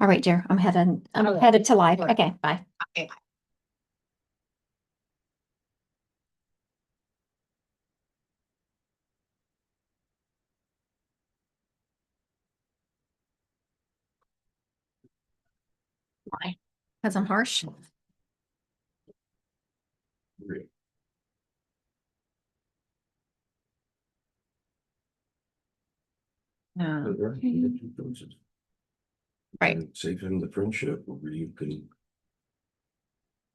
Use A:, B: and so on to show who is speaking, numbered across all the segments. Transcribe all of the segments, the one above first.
A: All right, dear. I'm headed to live. Okay, bye.
B: Okay.
A: Why? Because I'm harsh. No. Right.
C: And save him the friendship, or you can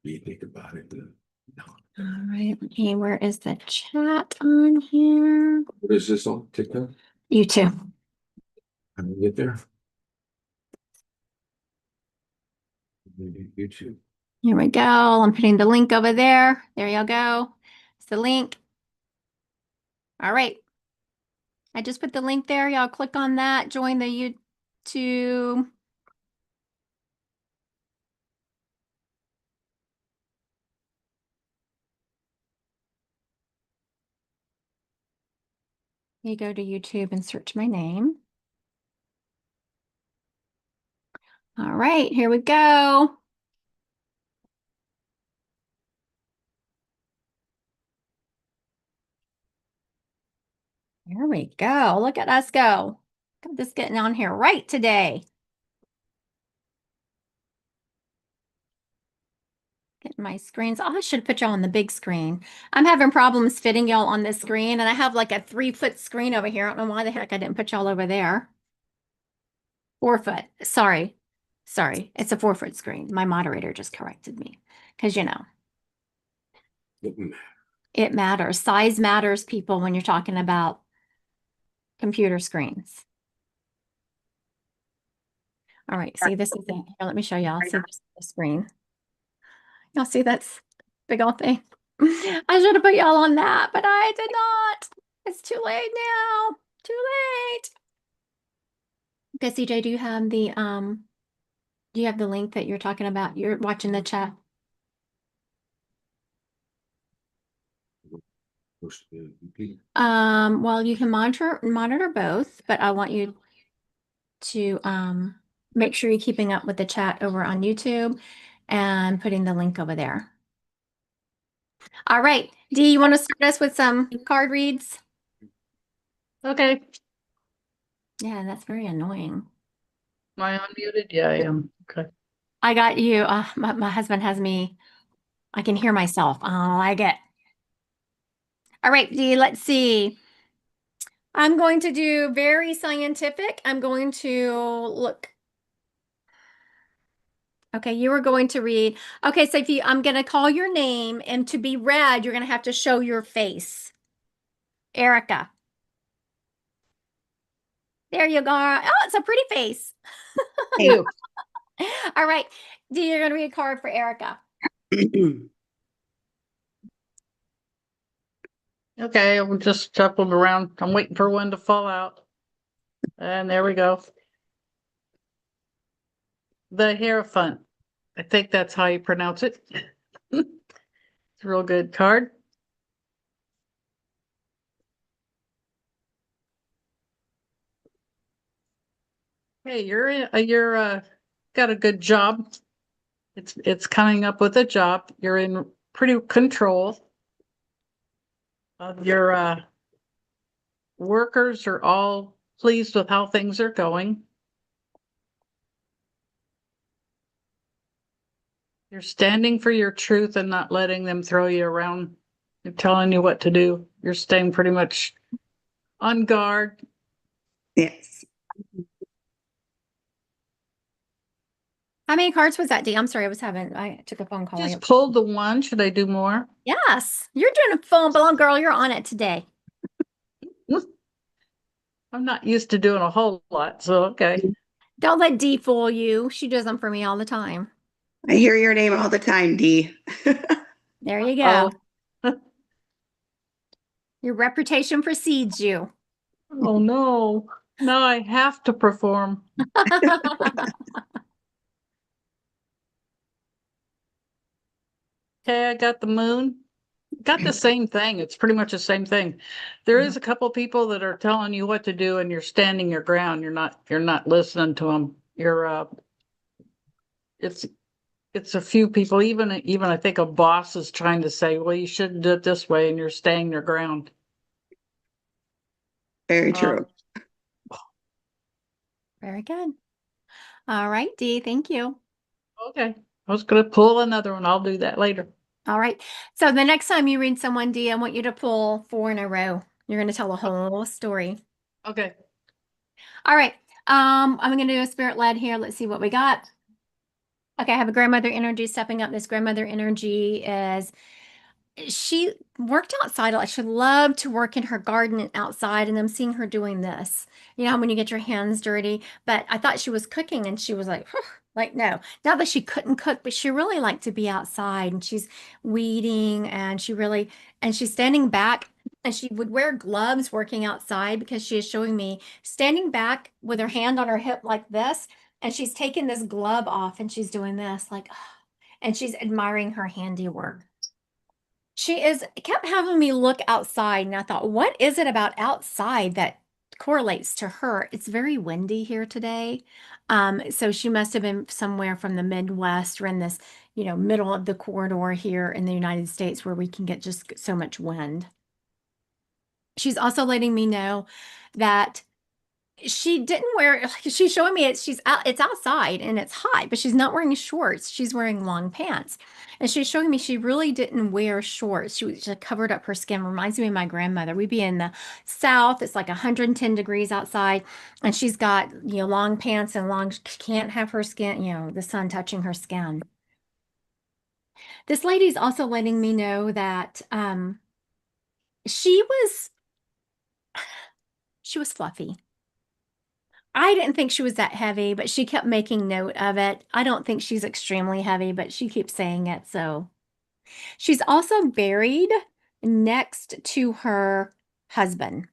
C: be think about it. No.
A: All right. Okay, where is the chat on here?
C: What is this on TikTok?
A: You too.
C: How do you get there? Maybe YouTube.
A: Here we go. I'm putting the link over there. There you go. It's the link. All right. I just put the link there. Y'all click on that. Join the YouTube. You go to YouTube and search my name. All right, here we go. There we go. Look at us go. Got this getting on here right today. Getting my screens. Oh, I should put y'all on the big screen. I'm having problems fitting y'all on this screen, and I have like a 3-foot screen over here. I don't know why the heck I didn't put y'all over there. 4-foot. Sorry. Sorry. It's a 4-foot screen. My moderator just corrected me because, it matters. Size matters, people, when you're talking about computer screens. All right. See, this is it. Here, let me show y'all. See, this is the screen. Y'all see that's big old thing. I should have put y'all on that, but I did not. It's too late now. Too late. Okay, CJ, do you have the link that you're talking about? You're watching the chat. Well, you can monitor both, but I want you to make sure you're keeping up with the chat over on YouTube and putting the link over there. All right. Dee, you want to start us with some card reads?
B: Okay.
A: Yeah, that's very annoying.
B: Am I unmuted? Yeah, I am. Okay.
A: I got you. My husband has me. I can hear myself. I don't like it. All right, Dee, let's see. I'm going to do very scientific. I'm going to look. Okay, you are going to read. Okay, so I'm going to call your name, and to be read, you're going to have to show your face. Erica. There you go. Oh, it's a pretty face.
B: Thank you.
A: All right, Dee, you're going to read a card for Erica.
B: Okay, we'll just shuffle around. I'm waiting for one to fall out. And there we go. The Hierophant. I think that's how you pronounce it. It's a real good card. Hey, you're got a good job. It's coming up with a job. You're in pretty control of your workers are all pleased with how things are going. You're standing for your truth and not letting them throw you around. They're telling you what to do. You're staying pretty much on guard.
D: Yes.
A: How many cards was that, Dee? I'm sorry, I took a phone call.
B: Just pulled the one. Should I do more?
A: Yes, you're doing a phone ball, girl. You're on it today.
B: I'm not used to doing a whole lot, so okay.
A: Don't let Dee fool you. She does them for me all the time.
D: I hear your name all the time, Dee.
A: There you go.
B: Oh.
A: Your reputation precedes you.
B: Oh no. Now I have to perform. Okay, I got the moon. Got the same thing. It's pretty much the same thing. There is a couple people that are telling you what to do and you're standing your ground. You're not listening to them. You're it's a few people, even I think a boss is trying to say, well, you shouldn't do it this way, and you're staying your ground.
D: Very
B: Uh,
D: true.
A: Very good. All right, Dee, thank you.
B: Okay, I was gonna pull another one. I'll do that later.
A: All right. So the next time you read someone, Dee, I want you to pull 4 in a row. You're going to tell a whole story.
B: Okay.
A: All right. I'm going to do a spirit led here. Let's see what we got. Okay, I have a grandmother energy stepping up. This grandmother energy is she worked outside a lot. She loved to work in her garden and outside, and I'm seeing her doing this. You know, when you get your hands dirty. But I thought she was cooking, and she was like, like, no, not that she couldn't cook, but she really liked to be outside, and she's weeding, and she's standing back, and she would wear gloves working outside because she is showing me standing back with her hand on her hip like this, and she's taking this glove off, and she's doing this, like, and she's admiring her handiwork. She kept having me look outside, and I thought, what is it about outside that correlates to her? It's very windy here today. So she must have been somewhere from the Midwest or in this, middle of the corridor here in the United States where we can get just so much wind. She's also letting me know that she didn't wear, like, she's showing me it's outside and it's hot, but she's not wearing shorts. She's wearing long pants. And she's showing me she really didn't wear shorts. She just covered up her skin. Reminds me of my grandmother. We'd be in the South. It's like 110 degrees outside. And she's got, long pants and can't have her skin, the sun touching her skin. This lady's also letting me know that she was fluffy. I didn't think she was that heavy, but she kept making note of it. I don't think she's extremely heavy, but she keeps saying it. So she's also buried next to her husband.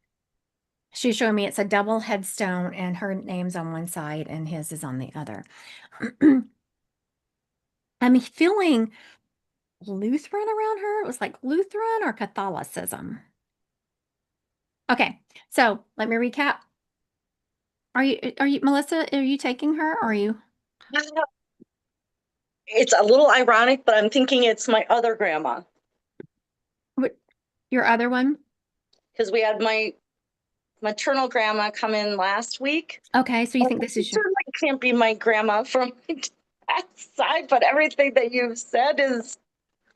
A: She's showing me it's a double headstone, and her name's on one side and his is on the other. I'm feeling Lutheran around her. It was like Lutheran or Catholicism. Okay, so let me recap. Are you, Melissa, are you taking her or are you?
E: It's a little ironic, but I'm thinking it's my other grandma
A: What, your other one?
E: because we had my maternal grandma come in last week.
A: Okay, so you think this is your...
E: Certainly can't be my grandma from my dad's side, but everything that you've said is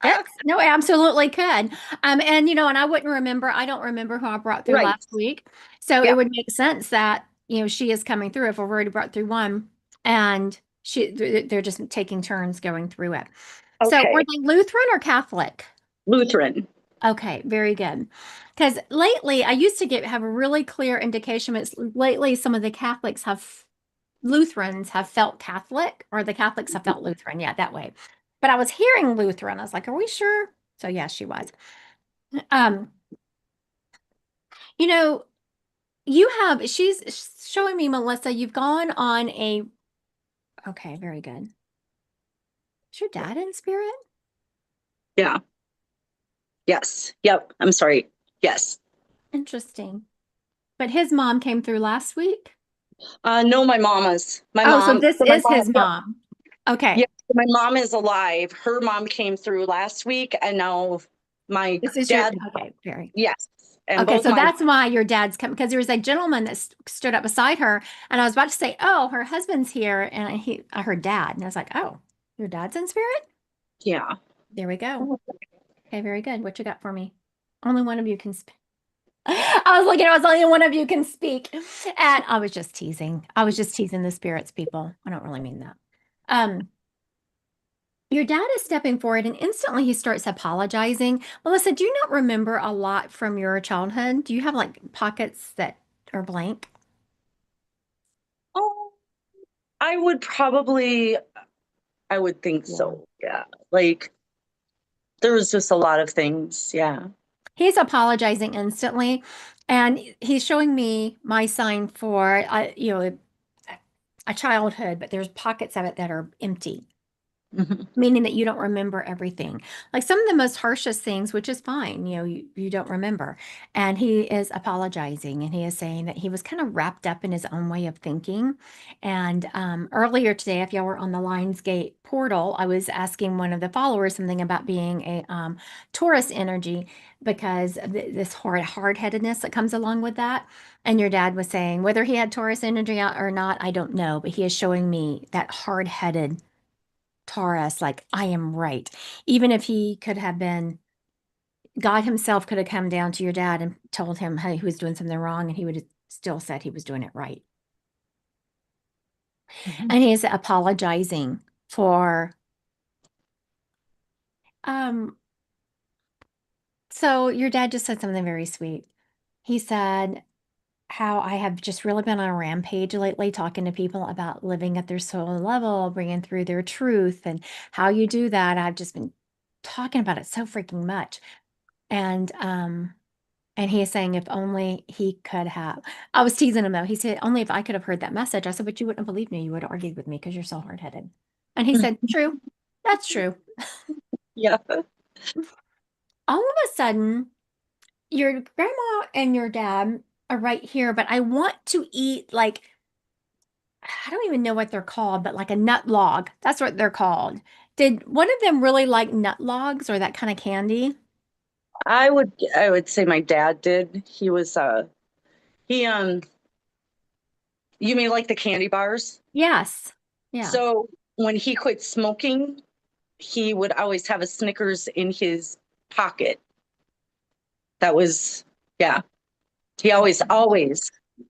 A: Yes, no, absolutely could. And and I don't remember who I brought through
E: right.
A: last week. So
E: Yeah.
A: it would make sense that, she is coming through if I've already brought through one and they're just taking turns going through it. So
E: Okay.
A: were they Lutheran or Catholic?
E: Lutheran.
A: Okay, very good. Because lately I used to have a really clear indication, but lately some of the Lutherans have felt Catholic, or the Catholics have felt Lutheran. Yeah, that way. But I was hearing Lutheran. I was like, are we sure? So yeah, she was. Um, you know, she's showing me, Melissa, you've gone on okay, very good. Is your dad in spirit?
E: Yeah. Yes. Yep. I'm sorry. Yes.
A: Interesting. But his mom came through last week?
E: No, my mama's. My
A: Oh,
E: mom.
A: so this
E: my
A: is his
E: yep.
A: mom. Okay.
E: Yeah, my mom is alive. Her mom came through last week, and now my
A: This is
E: dad.
A: okay, very.
E: Yes. And
A: Okay,
E: both
A: so
E: my
A: that's why your dad's coming, because there was a gentleman that stood up beside her, and I was about to say, "Oh, her husband's here," and I heard dad, and I was like, "Oh, your dad's in spirit?"
E: yeah.
A: There we go. Okay, very good. What you got for me? Only one of you can speak. I was looking, I was only one of you can speak, and I was just teasing. I was just teasing the spirits, people. I don't really mean that. Your dad is stepping forward and instantly he starts apologizing. Melissa, do you not remember a lot from your childhood? Do you have like pockets that are blank?
E: Oh, I would think so. Yeah. Like there was just a lot of things. Yeah.
A: He's apologizing instantly, and he's showing me my sign for a childhood, but there's pockets of it that are empty.
E: Mhm.
A: meaning that you don't remember everything. Like some of the most harshest things, which is fine, you don't remember. And he is apologizing and he is saying that he was kind of wrapped up in his own way of thinking. And earlier today, if y'all were on the Lionsgate portal, I was asking one of the followers something about being a Taurus energy because of this hard-headedness that comes along with that. And your dad was saying whether he had Taurus energy or not, I don't know, but he is showing me that hard-headed Taurus, like I am right. Even if he could have been, God himself could have come down to your dad and told him, hey, he was doing something wrong, and he would have still said he was doing it right.
E: Mhm.
A: And he is apologizing for, um, so your dad just said something very sweet. He said, how I have just really been on a rampage lately, talking to people about living at their soul level, bringing through their truth, and how you do that. I've just been talking about it so freaking much. And he is saying if only he could have. I was teasing him though. He said, only if I could have heard that message. I said, but you wouldn't have believed me. You would have argued with me because you're so hard-headed. And he said, true. That's true.
E: Yeah.
A: All of a sudden, your grandma and your dad are right here, but I want to eat like, I don't even know what they're called, but like a nut log. That's what they're called. Did one of them really like nut logs or that kind of candy?
E: I would say my dad did. He you mean like the candy bars?
A: Yes. Yeah.
E: So when he quit smoking, he would always have a Snickers in his pocket. That was, yeah. He always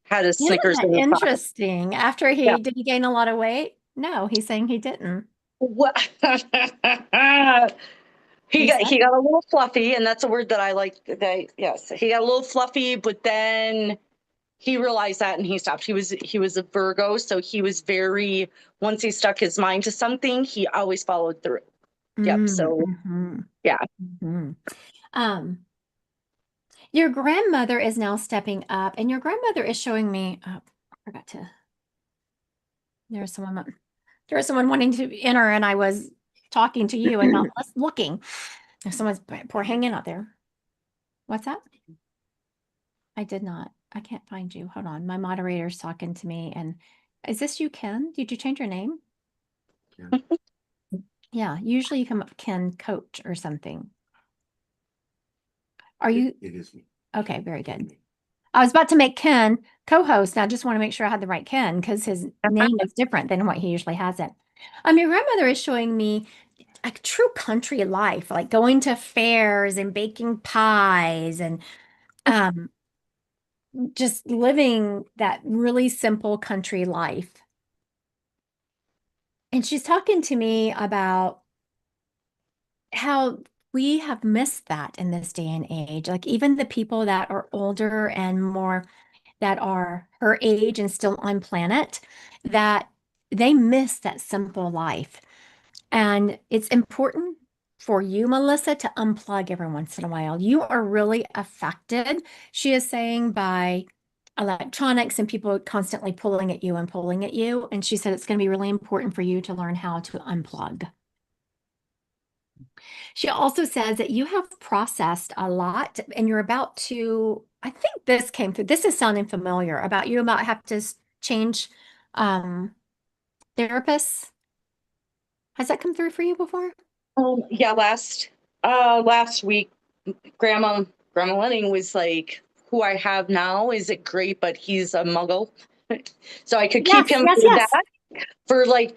E: had a
A: Isn't
E: Snickers
A: that
E: in his pocket.
A: interesting? After
E: Yeah.
A: did he gain a lot of weight? No, he's saying he didn't.
E: What? He
A: He
E: got
A: said,
E: he got a little fluffy, and that's a word that I like. Yes, he got a little fluffy, but then he realized that and he stopped. He was a Virgo, so he was very, once he stuck his mind to something, he always followed through. Yep. So
A: mm-hmm,
E: yeah.
A: mm-hmm. Um, your grandmother is now stepping up, and your grandmother is showing me, oh, I forgot to, there's someone, there was someone wanting to enter, and I was talking to you and not looking. There's someone's poor hanging out there. What's that? I did not. I can't find you. Hold on. My moderator's talking to me. And is this you, Ken? Did you change your name?
C: Yeah.
A: Yeah. Usually you come up Ken Coach or something. Are you?
C: It is me.
A: Okay, very good. I was about to make Ken co-host. And I just want to make sure I had the right Ken because his name is different than what he usually has it. Your grandmother is showing me a true country life, like going to fairs and baking pies and um, just living that really simple country life. And she's talking to me about how we have missed that in this day and age. Like even the people that are older and more that are her age and still on planet, that they miss that simple life. And it's important for you, Melissa, to unplug every once in a while. You are really affected, she is saying, by electronics and people constantly pulling at you and pulling at you. And she said it's going to be really important for you to learn how to unplug. She also says that you have processed a lot and you're about to, I think this came through, this is sounding familiar about you about have to change um, therapists. Has that come through for you before?
E: Yeah, last week, Grandma Lenning was like, who I have now is it great, but he's a muggle. So I could keep
A: Yes,
E: him
A: yes,
E: for
A: yes.
E: that, for like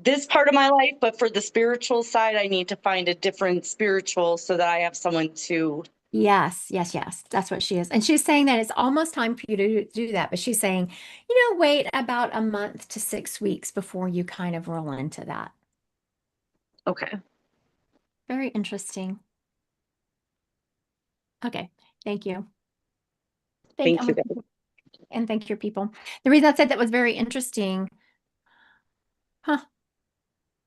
E: this part of my life, but for the spiritual side, I need to find a different spiritual so that I have someone to.
A: Yes, yes, yes. That's what she is. And she's saying that it's almost time for you to do that. But she's saying, wait about a month to 6 weeks before you kind of roll into that.
E: Okay.
A: Very interesting. Okay. Thank you.
E: Thank you.
A: And thank your people. The reason I said that was very interesting. Huh.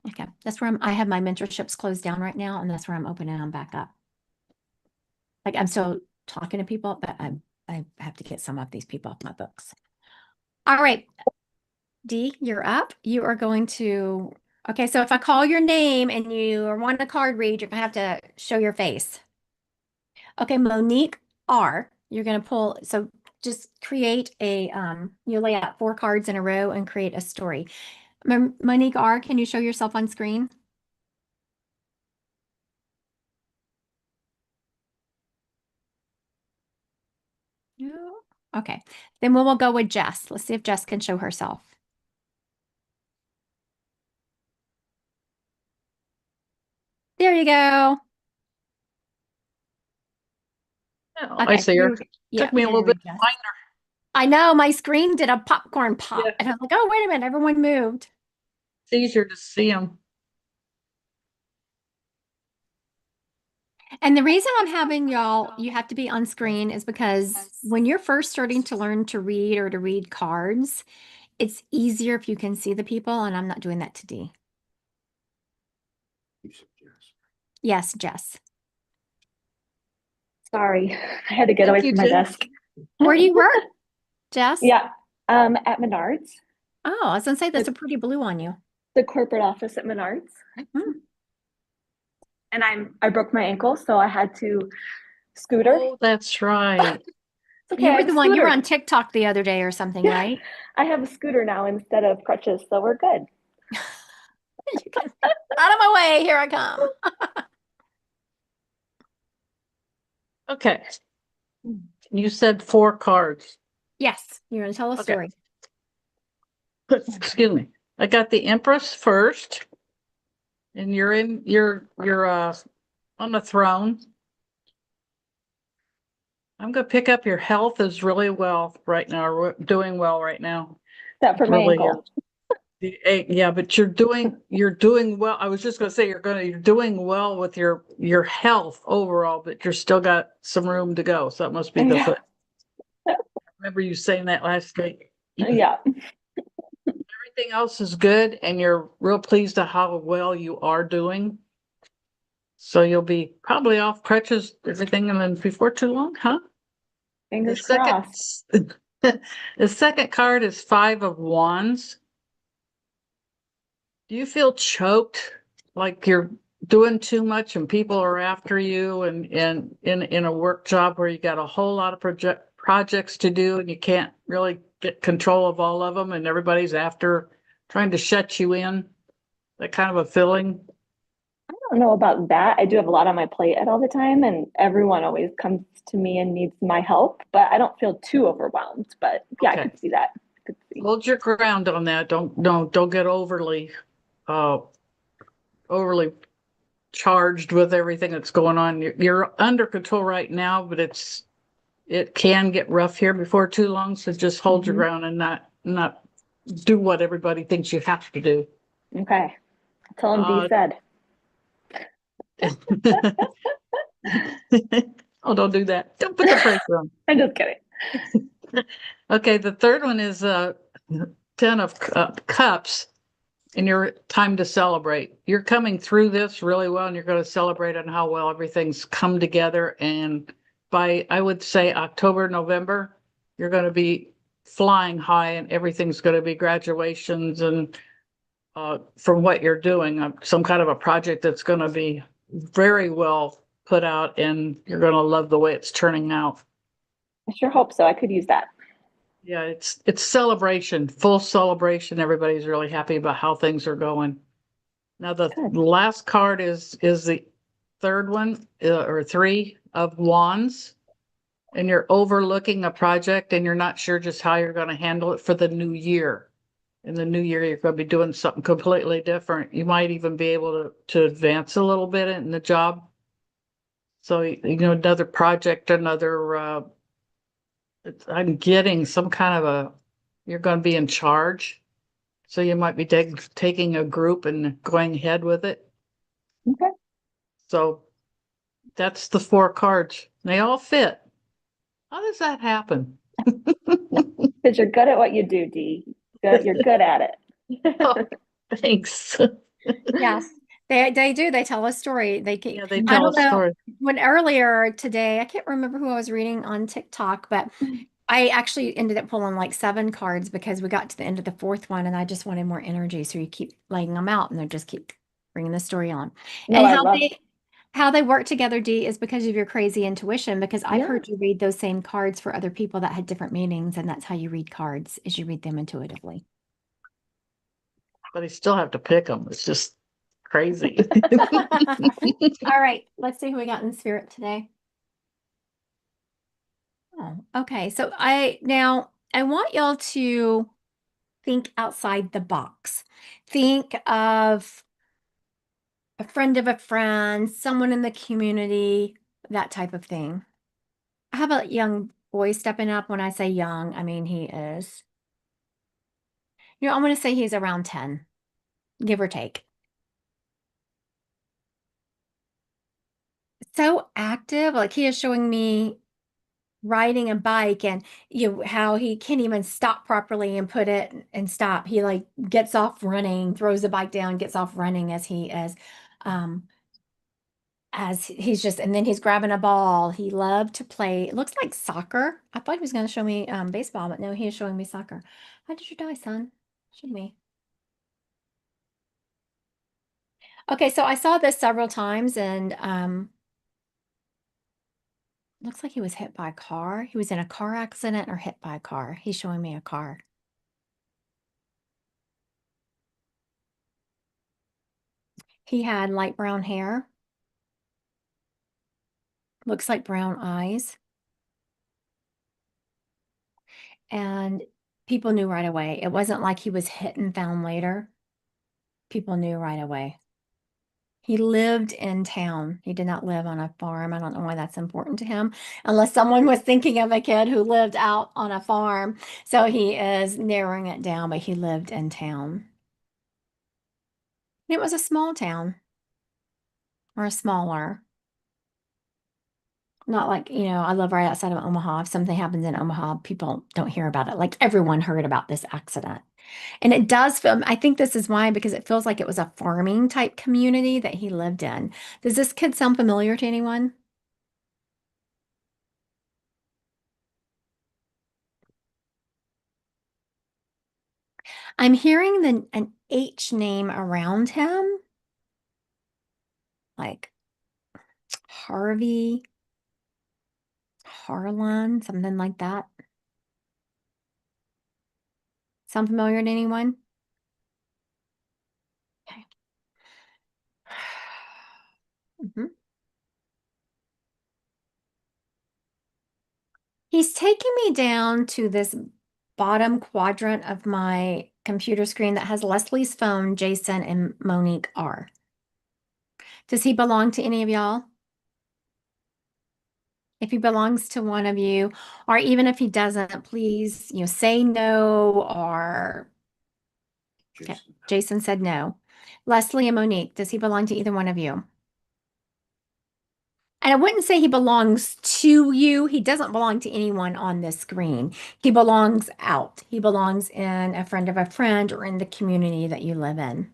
A: Okay. That's where I have my mentorships closed down right now, and that's where I'm opening them back up. Like I'm still talking to people, but I have to get some of these people off my books. All right. Dee, you're up. You are going to Okay, so if I call your name and you want a card read, you're gonna have to show your face. Okay, Monique R. You're gonna pull, so just create a, you lay out 4 cards in a row and create a story. Monique R., can you show yourself on screen? No. Okay, then we'll go with Jess. Let's see if Jess can show herself. There you go.
B: Oh, I
A: Okay,
B: see her.
A: yeah,
B: Took me a little
A: there we
B: bit to
A: go.
B: find her.
A: I know my screen did a popcorn pop,
B: Yeah.
A: and I was like, oh, wait a minute, everyone moved.
B: It's easier to see them.
A: And the reason I'm having y'all, you have to be on screen is because when you're first starting to learn to read or to read cards, it's easier if you can see the people, and I'm not doing that to Dee. Yes, Jess.
F: Sorry, I had to get away
B: Thank you,
F: from my
B: Jen.
F: desk.
A: Where do you work, Jess?
F: Yeah, at Menards,
A: Oh, I was gonna say that's a pretty blue on you.
F: the corporate office at Menards.
A: Hmm.
F: And I broke my ankle, so I had to scooter.
B: Oh, that's right.
F: It's okay,
A: You
F: I
A: were
F: have
A: the
F: a
A: one, you were
F: scooter.
A: on TikTok the other day or something,
F: Yeah.
A: right?
F: I have a scooter now instead of crutches, so we're good.
A: You can, out of my way, here I come.
B: Okay. You said 4 cards.
A: Yes, you're gonna tell a
B: Okay.
A: story.
B: Excuse me. I got the Empress first. And you're on the throne. I'm gonna pick up your health is really well right now, or doing well right now.
F: Except for my
B: Really
F: ankle.
B: Yeah, but you're doing well. I was just gonna say you're doing well with your health overall, but you're still got some room to go. So that must be the
F: Yeah.
B: foot. I remember you saying that last night.
F: Yeah.
B: Everything else is good, and you're real pleased at how well you are doing. So you'll be probably off crutches, everything, and then before too long, huh?
F: Fingers crossed.
B: The second card is 5 of Wands. Do you feel choked, like you're doing too much and people are after you, and in a work job where you got a whole lot of projects to do and you can't really get control of all of them, and everybody's after trying to shut you in? That kind of a feeling.
F: I don't know about that. I do have a lot on my plate at all the time, and everyone always comes to me and needs my help, but I don't feel too overwhelmed. But yeah,
B: Okay.
F: I could see that. I could see.
B: Hold your ground on that. Don't get overly overly charged with everything that's going on. You're under control right now, but it can get rough here before too long. So just hold your
F: Mhm.
B: ground and not do what everybody thinks you have to do.
F: Okay. Tell him Dee said.
B: Oh, don't do that. Don't put the pressure on.
F: I'm just kidding.
B: Okay, the third one is 10 of Cups, and your time to celebrate. You're coming through this really well, and you're going to celebrate on how well everything's come together. And by, I would say, October, November, you're going to be flying high, and everything's going to be graduations and from what you're doing, some kind of a project that's going to be very well put out, and you're going to love the way it's turning out.
F: I sure hope so. I could use that.
B: Yeah, it's celebration, full celebration. Everybody's really happy about how things are going. Now the
F: Good.
B: last card is the third one, or 3 of Wands, and you're overlooking a project and you're not sure just how you're going to handle it for the new year. In the new year, you're going to be doing something completely different. You might even be able to advance a little bit in the job. So, another project, I'm getting some kind of you're going to be in charge. So you might be taking a group and going ahead with it.
F: Okay.
B: So that's the 4 cards. They all fit. How does that happen?
F: Because you're good at what you do, Dee. You're good at it.
B: Oh, thanks.
A: Yes, they do. They tell a story. They can,
B: Yeah, they
A: I
B: tell a
A: don't know.
B: story.
A: When earlier today, I can't remember who I was reading on TikTok, but I actually ended up pulling like 7 cards because we got to the end of the 4th one and I just wanted more energy. So you keep laying them out and they just keep bringing the story on.
F: No,
A: And
F: I love
A: how they work together, Dee, is because of your crazy intuition, because I've
F: Yeah.
A: heard you read those same cards for other people that had different meanings, and that's how you read cards, is you read them intuitively.
B: But you still have to pick them. It's just crazy.
A: All right, let's see who we got in spirit today. Oh, okay. So I want y'all to think outside the box. Think of a friend of a friend, someone in the community, that type of thing. How about a young boy stepping up? When I say young, I mean he is, I'm going to say he's around 10, give or take. So active, like he is showing me riding a bike and how he can't even stop properly and put it and stop. He like gets off running, throws the bike down, gets off running as he's just, and then he's grabbing a ball. He loved to play. It looks like soccer. I thought he was going to show me baseball, but no, he is showing me soccer. How did you die, son? Show me. Okay, so I saw this several times and looks like he was hit by a car. He was in a car accident or hit by a car. He's showing me a car. He had light brown hair. Looks like brown eyes. And people knew right away. It wasn't like he was hit and found later. People knew right away. He lived in town. He did not live on a farm. I don't know why that's important to him, unless someone was thinking of a kid who lived out on a farm. So he is narrowing it down, but he lived in town. It was a small town or a smaller. Not like, I live right outside of Omaha. If something happens in Omaha, people don't hear about it. Like everyone heard about this accident. And it does feel, I think this is why, because it feels like it was a farming type community that he lived in. Does this kid sound familiar to anyone? I'm hearing an H name around him, like Harvey, Harlan, something like that. Sound familiar to anyone? Okay. Mhm. He's taking me down to this bottom quadrant of my computer screen that has Leslie's phone, Jason, and Monique R. Does he belong to any of y'all? If he belongs to one of you, or even if he doesn't, please, say no or okay.
C: Jason.
A: Jason said no. Leslie and Monique, does he belong to either one of you? And I wouldn't say he belongs to you. He doesn't belong to anyone on this screen. He belongs out. He belongs in a friend of a friend or in the community that you live in.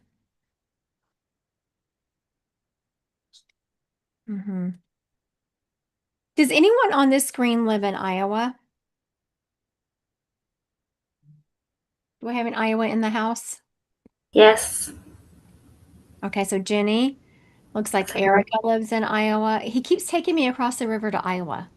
A: Does anyone on this screen live in Iowa? Do we have an Iowa in the house?
G: Yes.
A: Okay, so Jenny, looks like Erica lives in Iowa. He keeps taking me across the river to Iowa.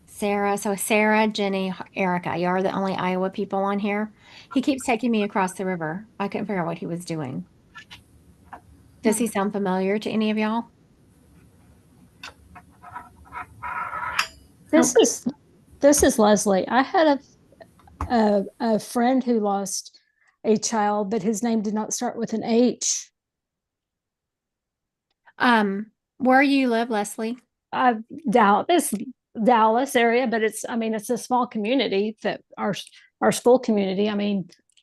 A: Sarah, so Sarah, Jenny, Erica, you are the only Iowa people on here. He keeps taking me across the river. I couldn't figure out what he was doing. Does he sound familiar to any of y'all?
G: This is Leslie. I had a friend who lost a child, but his name did not start with an H.
A: Where you live, Leslie?
G: Dallas area, but it's a small community that our school community.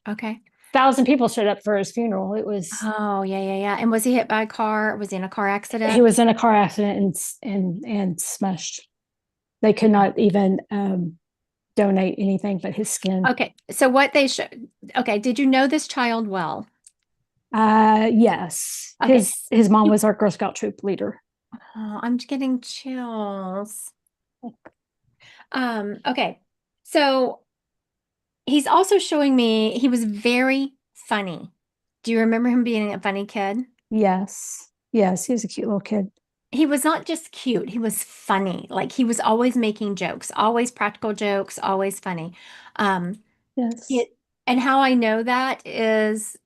A: Okay.
G: 1,000 people showed up for his funeral. It was
A: Oh, yeah. And was he hit by a car? Was he in a car accident?
G: he was in a car accident and smashed. They could not even donate anything but his skin.
A: Okay. So what they should, okay. Did you know this child well?
G: Yes.
A: Okay.
G: His mom was our Girl Scout troop leader.
A: Oh, I'm getting chills. Okay. So he's also showing me he was very funny. Do you remember him being a funny kid?
G: Yes. Yes, he was a cute little kid.
A: He was not just cute, he was funny. Like he was always making jokes, always practical jokes, always funny. Um,
G: Yes.
A: it, and how I know that is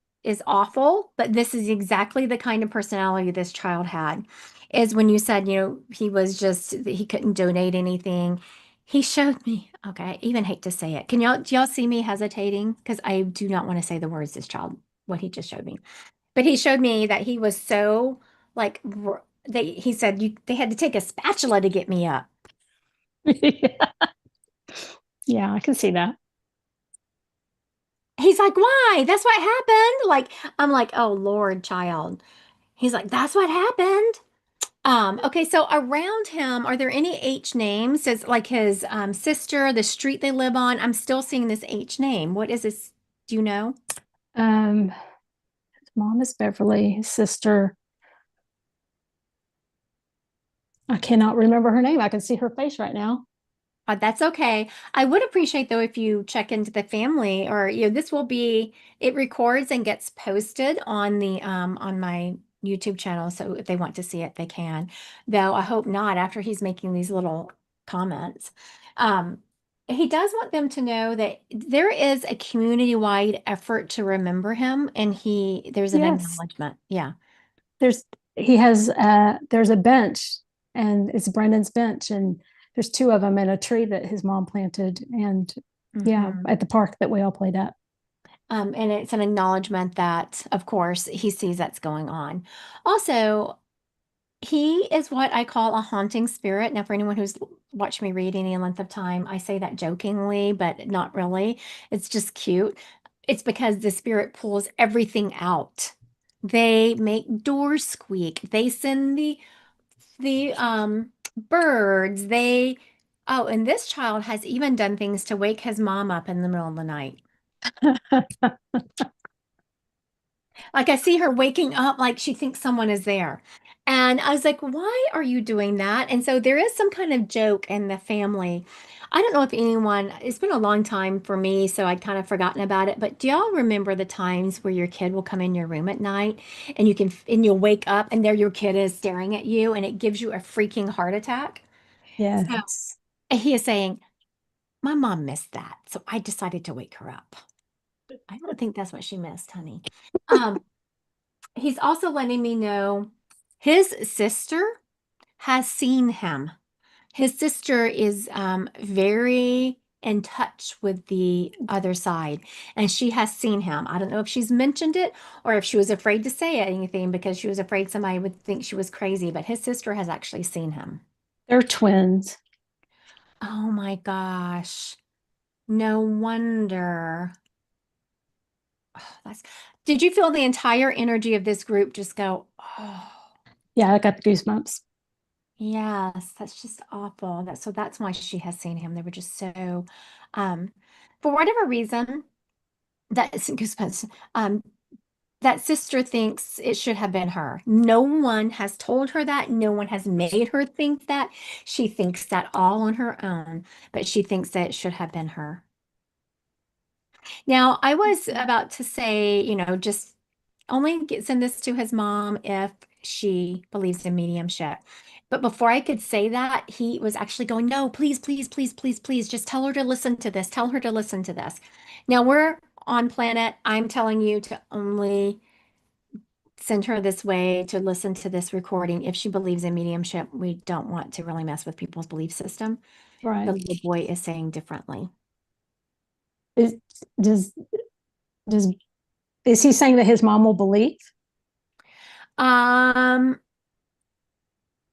A: awful, but this is exactly the kind of personality this child had. Is when you said, he was just he couldn't donate anything. He showed me, okay, I even hate to say it. Do y'all see me hesitating? Because I do not want to say the words this child, what he just showed me. But he showed me that he was so like he said they had to take a spatula to get me up.
G: Yeah, I can see that.
A: He's like, "Why? That's what happened." Like I'm like, "Oh Lord, child." He's like, "That's what happened." Okay, so around him, are there any H names? Is like his sister, the street they live on? I'm still seeing this H name. What is this? Do you know?
G: His mom is Beverly, his sister. I cannot remember her name. I can see her face right now.
A: That's okay. I would appreciate though if you check into the family or this will be it records and gets posted on the on my YouTube channel. So if they want to see it, they can. Though I hope not after he's making these little comments. Um, he does want them to know that there is a community-wide effort to remember him and there's an
G: Yes.
A: acknowledgement. Yeah.
G: There's there's a bench and it's Brendan's bench and there's two of them and a tree that his mom planted and yeah,
A: Mhm.
G: at the park that we all played at.
A: And it's an acknowledgement that, of course, he sees that's going on. Also, he is what I call a haunting spirit. Now, for anyone who's watched me read any length of time, I say that jokingly, but not really. It's just cute. It's because the spirit pulls everything out. They make doors squeak. They send the birds. Oh, and this child has even done things to wake his mom up in the middle of the night. Like I see her waking up like she thinks someone is there. And I was like, why are you doing that? And so there is some kind of joke in the family. I don't know if it's been a long time for me, so I'd kind of forgotten about it. But do y'all remember the times where your kid will come in your room at night and and you'll wake up and there your kid is staring at you and it gives you a freaking heart attack? So
G: Yes.
A: he is saying, my mom missed that. So I decided to wake her up. I don't think that's what she missed, honey. Um, He's also letting me know his sister has seen him. His sister is very in touch with the other side, and she has seen him. I don't know if she's mentioned it or if she was afraid to say anything because she was afraid somebody would think she was crazy, but his sister has actually seen him.
G: They're twins.
A: Oh my gosh. No wonder. Oh, did you feel the entire energy of this group just go, oh?
G: Yeah, I got the goosebumps.
A: Yes, that's just awful. That's why she has seen him. They were just so um for whatever reason that goosebumps, that sister thinks it should have been her. No one has told her that. No one has made her think that. She thinks that all on her own, but she thinks that it should have been her. Now, I was about to say, just send this to his mom if she believes in mediumship. But before I could say that, he was actually going, no, please, please, please, please, please, just tell her to listen to this. Tell her to listen to this. Now we're on planet. I'm telling you to only send her this way to listen to this recording. If she believes in mediumship, we don't want to really mess with people's belief system. The
G: Right.
A: little boy is saying differently.
G: Is does does is he saying that his mom will believe?
A: Um,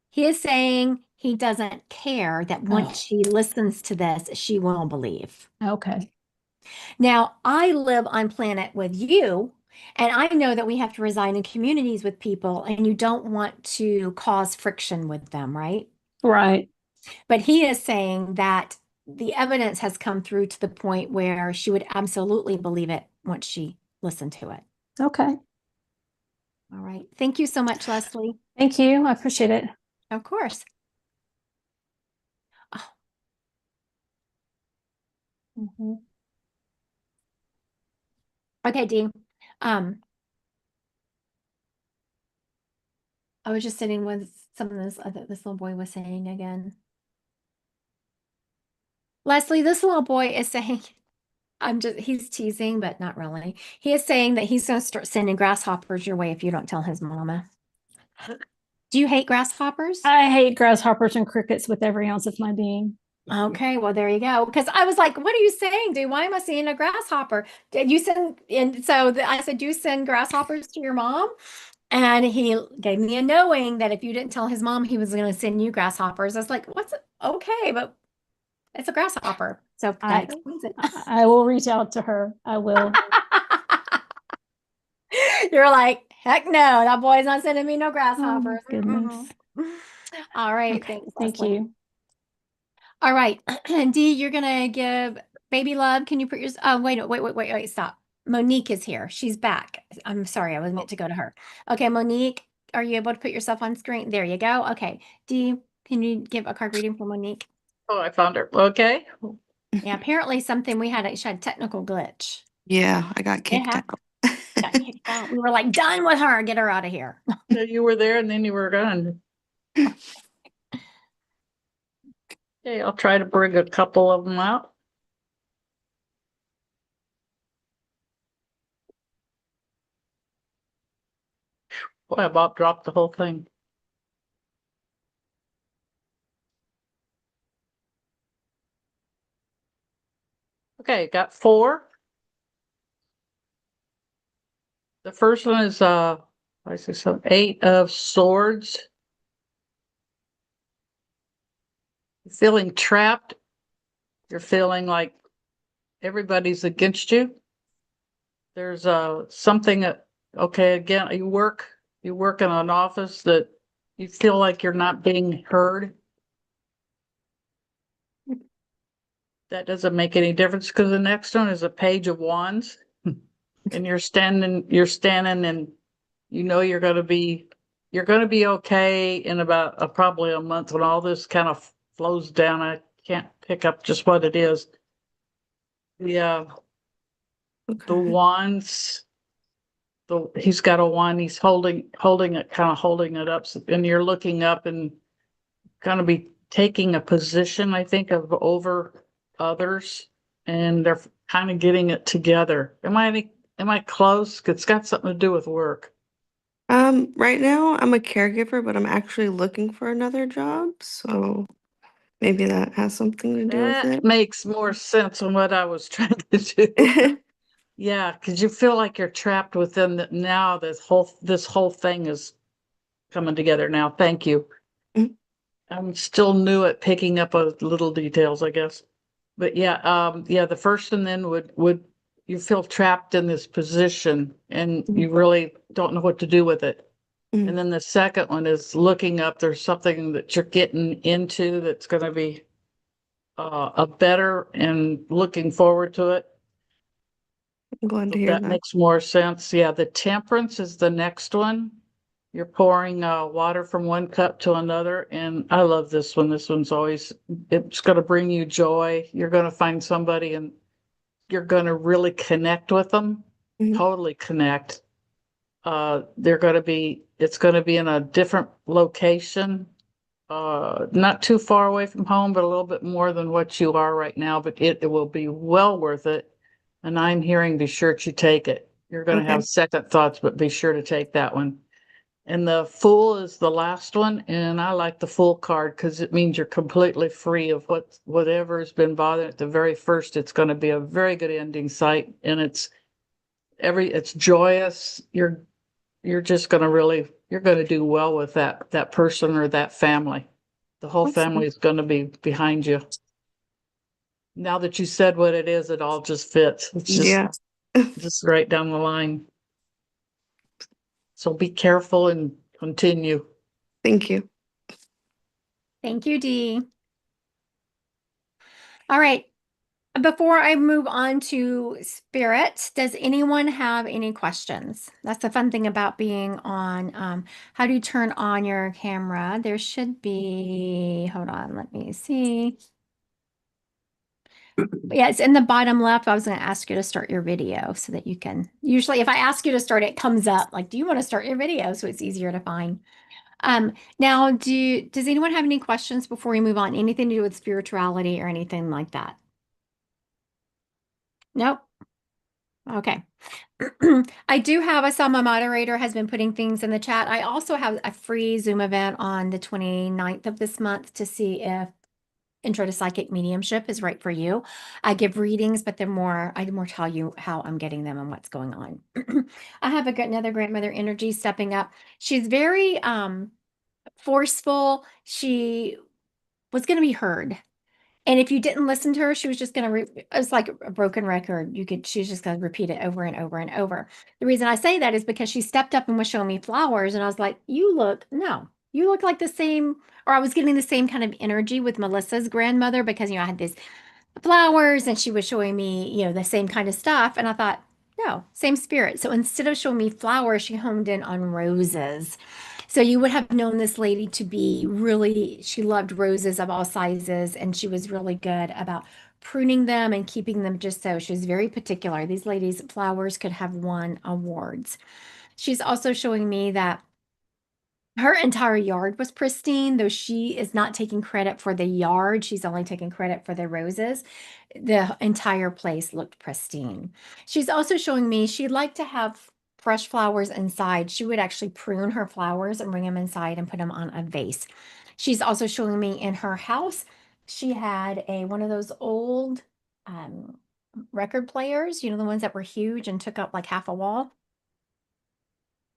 A: He is saying he doesn't care that once
G: Oh,
A: she listens to this, she will believe.
G: okay.
A: Now, I live on planet with you, and I know that we have to reside in communities with people, and you don't want to cause friction with them, right?
G: Right.
A: But he is saying that the evidence has come through to the point where she would absolutely believe it once she listened to it.
G: Okay.
A: All right. Thank you so much, Leslie.
G: Thank you. I appreciate it.
A: Of course.
G: Mhm.
A: Okay, Dee. I was just sitting with some of this little boy was saying again. Leslie, this little boy is saying, he's teasing, but not really. He is saying that he's going to start sending grasshoppers your way if you don't tell his mama. Do you hate grasshoppers?
G: I hate grasshoppers and crickets with every ounce of my being.
A: Okay, well, there you go. Because I was like, what are you saying, dude? Why am I seeing a grasshopper? Did you send, and so I said, do you send grasshoppers to your mom? And he gave me a knowing that if you didn't tell his mom, he was going to send you grasshoppers. I was like, what's okay, but it's a grasshopper. So that
G: I
A: explains it.
G: I will reach out to her. I will.
A: You're like, heck no, that boy's not sending me no
G: Oh my
A: grasshoppers.
G: goodness.
A: All right,
G: Okay,
A: thanks,
G: thank
A: Leslie.
G: you.
A: All right, Dee, you're gonna give baby love. Can you put your? Oh, wait, stop. Monique is here. She's back. I'm sorry, I was meant to go to her. Okay, Monique, are you able to put yourself on screen? There you go. Okay, Dee, can you give a card reading for Monique?
B: Oh, I found her. Okay.
A: Yeah, apparently she had a technical glitch.
D: Yeah, I got
A: It
D: kicked out.
A: got kicked out. We were like, done with her. Get her out of here.
B: So you were there and then you were gone. Okay, I'll try to bring a couple of them out. Boy, I about dropped the whole thing. Okay, got 4. The first one is I see some 8 of swords. You're feeling trapped. You're feeling like everybody's against you. There's something that, okay, again, you work in an office that you feel like you're not being heard. That doesn't make any difference because the next one is a page of wands. And you're standing and you know you're going to be okay in about probably a month when all this kind of flows down. I can't pick up just what it is. Yeah, the
D: Okay.
B: wands. He's got a wand. He's holding it, kind of holding it up, and you're looking up and going to be taking a position, I think, of over others, and they're kind of getting it together. Am I close? It's got something to do with work.
D: Right now I'm a caregiver, but I'm actually looking for another job, so maybe that has something to do with
B: That
D: it.
B: makes more sense than what I was trying to do. Yeah, because you feel like you're trapped within now. This whole thing is coming together now. Thank you.
D: Mhm.
B: I'm still new at picking up little details, I guess. But yeah, the first one then would you feel trapped in this position and you really don't know what to do with it.
D: Mhm.
B: And then the second one is looking up. There's something that you're getting into that's going to be a better, and looking forward to it.
D: I'm glad to
B: If
D: hear
B: that
D: that.
B: makes more sense. Yeah, the temperance is the next one. You're pouring water from one cup to another, and I love this one. This one's always, it's going to bring you joy. You're going to find somebody and you're going to really connect with them,
D: Mhm.
B: totally connect. It's going to be in a different location, not too far away from home, but a little bit more than what you are right now, but it will be well worth it. And I'm hearing, be sure to take it. You're going to
D: Okay.
B: have second thoughts, but be sure to take that one. And the Fool is the last one, and I like the Fool card because it means you're completely free of whatever's been bothering. At the very first, it's going to be a very good ending sight, and it's joyous. You're just going to you're going to do well with that person or that family. The whole family
D: Awesome.
B: is going to be behind you. Now that you said what it is, it all just fits. It's
D: Yeah.
B: just right down the line. So be careful and continue.
D: Thank you.
A: Thank you, Dee. All right. Before I move on to spirit, does anyone have any questions? That's the fun thing about being on. How do you turn on your camera? There should be, hold on, let me see. Yeah, it's in the bottom left. I was going to ask you to start your video so that you can, usually if I ask you to start, it comes up like, do you want to start your video? So it's easier to find. Now, does anyone have any questions before we move on? Anything to do with spirituality or anything like that? Nope. Okay. I do have, I saw my moderator has been putting things in the chat. I also have a free Zoom event on the 29th of this month to see if Intro to Psychic Mediumship is right for you. I give readings, but I more tell you how I'm getting them and what's going on. I have another grandmother energy stepping up. She's very forceful. She was going to be heard. And if you didn't listen to her, she was just going to, it was like a broken record. She was just going to repeat it over and over and over. The reason I say that is because she stepped up and was showing me flowers. And I was like, you look like the same, or I was getting the same kind of energy with Melissa's grandmother because, I had these flowers and she was showing me, the same kind of stuff. And I thought, no, same spirit. So instead of showing me flowers, she honed in on roses. So you would have known this lady to be really, she loved roses of all sizes, and she was really good about pruning them and keeping them just so. She was very particular. These ladies' flowers could have won awards. She's also showing me that her entire yard was pristine, though she is not taking credit for the yard. She's only taking credit for the roses. The entire place looked pristine. She's also showing me she'd like to have fresh flowers inside. She would actually prune her flowers and bring them inside and put them on a vase. She's also showing me in her house, she had one of those old record players, the ones that were huge and took up like half a wall.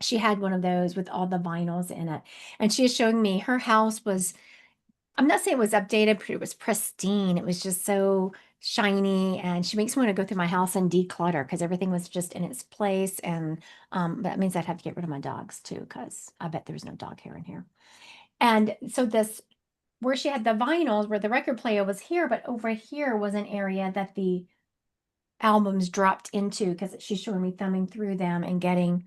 A: She had one of those with all the vinyls in it. And she is showing me her house was, I'm not saying it was updated, but it was pristine. It was just so shiny. And she makes me want to go through my house and declutter because everything was just in its place. And that means I'd have to get rid of my dogs too, because I bet there's no dog hair in here. And so where she had the vinyls, where the record player was here, but over here was an area that the albums dropped into, because she's showing me thumbing through them and getting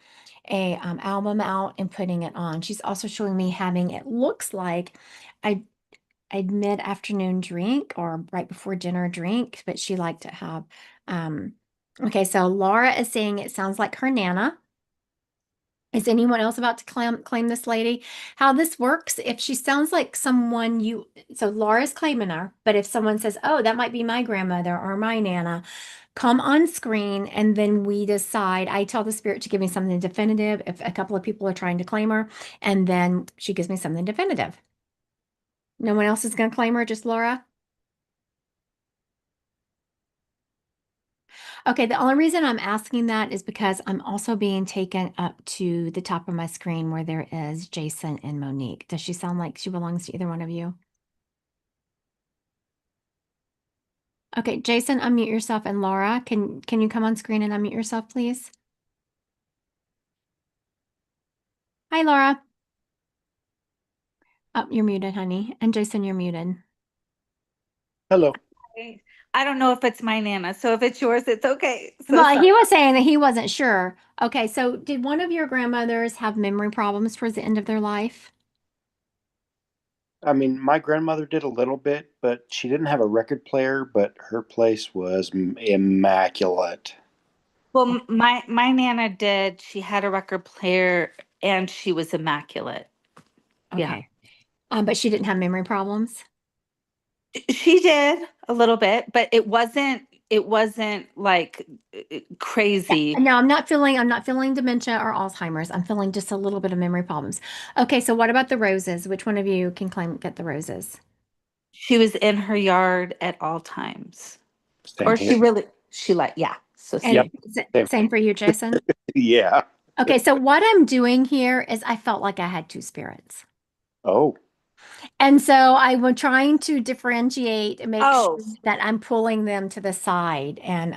A: a album out and putting it on. She's also showing me having, it looks like a mid-afternoon drink or right before dinner drink, but she liked to have okay, so Laura is saying it sounds like her Nana. Is anyone else about to claim this lady? How this works, if she sounds like someone so Laura's claiming her, but if someone says, oh, that might be my grandmother or my Nana, come on screen and then we decide. I tell the spirit to give me something definitive if a couple of people are trying to claim her, and then she gives me something definitive. No one else is going to claim her, just Laura? Okay, the only reason I'm asking that is because I'm also being taken up to the top of my screen where there is Jason and Monique. Does she sound like she belongs to either one of you? Okay, Jason, unmute yourself, and Laura, can you come on screen and unmute yourself, please? Hi, Laura. Oh, you're muted, honey. And Jason, you're muted.
H: Hello.
I: I don't know if it's my Nana, so if it's yours, it's okay. So
A: Well,
I: sorry.
A: he was saying that he wasn't sure. Okay, so did one of your grandmothers have memory problems towards the end of their life?
H: I mean, my grandmother did a little bit, but she didn't have a record player, but her place was immaculate.
I: Well, my Nana did. She had a record player and she was immaculate.
A: Okay. Yeah. But she didn't have memory problems?
I: She did a little bit, but it wasn't like crazy.
A: Yeah. No, I'm not feeling dementia or Alzheimer's. I'm feeling just a little bit of memory problems. Okay, so what about the roses? Which one of you can get the roses?
I: She was in her yard at all times.
H: Same
I: Or
H: here.
I: yeah. So
A: And
H: Yep.
A: same for you, Jason?
H: Yeah.
A: Okay, so what I'm doing here is I felt like I had two spirits.
H: Oh.
A: And so I was trying to differentiate and make
I: Oh.
A: sure that I'm pulling them to the side. And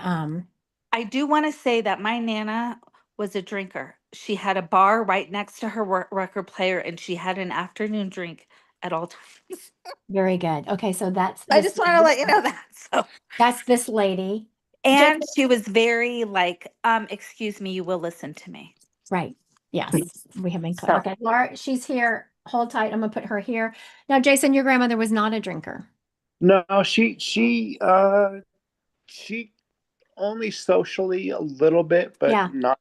I: I do want to say that my Nana was a drinker. She had a bar right next to her record player, and she had an afternoon drink at all times.
A: very good. Okay, so that's
I: I just want to let you know that. So
A: that's this lady.
I: And she was very like, excuse me, you will listen to me.
A: Right. Yes, we have been clear. Okay, Laura, she's here. Hold tight. I'm gonna put her here. Now, Jason, your grandmother was not a drinker.
H: No, she she only socially a little bit, but
A: Yeah.
H: not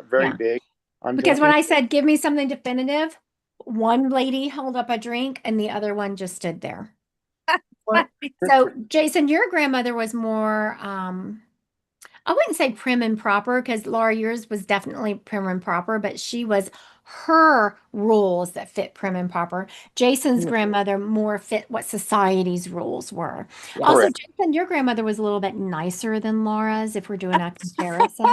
H: very
A: Yeah.
H: big on
A: Because when
H: drinking.
A: I said, give me something definitive, one lady held up a drink and the other one just stood there. So, Jason, your grandmother was more, I wouldn't say prim and proper because Laura, yours was definitely prim and proper, but she was her rules that fit prim and proper. Jason's grandmother more fit what society's rules were. Also,
H: Correct.
A: Jason, your grandmother was a little bit nicer than Laura's if we're doing a comparison.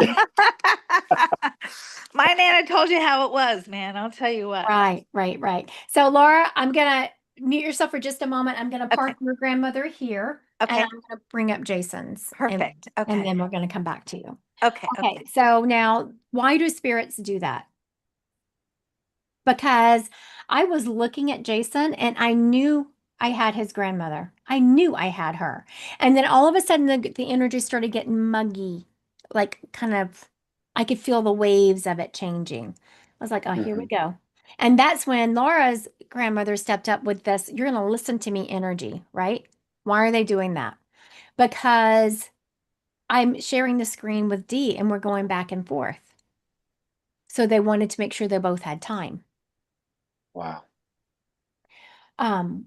I: My Nana told you how it was, man. I'll tell you what.
A: Right. So, Laura, I'm gonna mute yourself for just a moment. I'm gonna park
I: Okay.
A: your grandmother here, and
I: Okay.
A: I'm gonna bring up Jason's,
I: Perfect.
A: and
I: Okay.
A: then we're gonna come back to you.
I: Okay.
A: Okay, so now, why do spirits do that? Because I was looking at Jason and I knew I had his grandmother. I knew I had her. And then all of a sudden, the energy started getting muggy, like kind of, I could feel the waves of it changing. I was like, oh, here we
H: Mhm.
A: go. And that's when Laura's grandmother stepped up with this, you're going to listen to me energy, right? Why are they doing that? Because I'm sharing the screen with Dee and we're going back and forth. So they wanted to make sure they both had time.
H: Wow.
A: Um,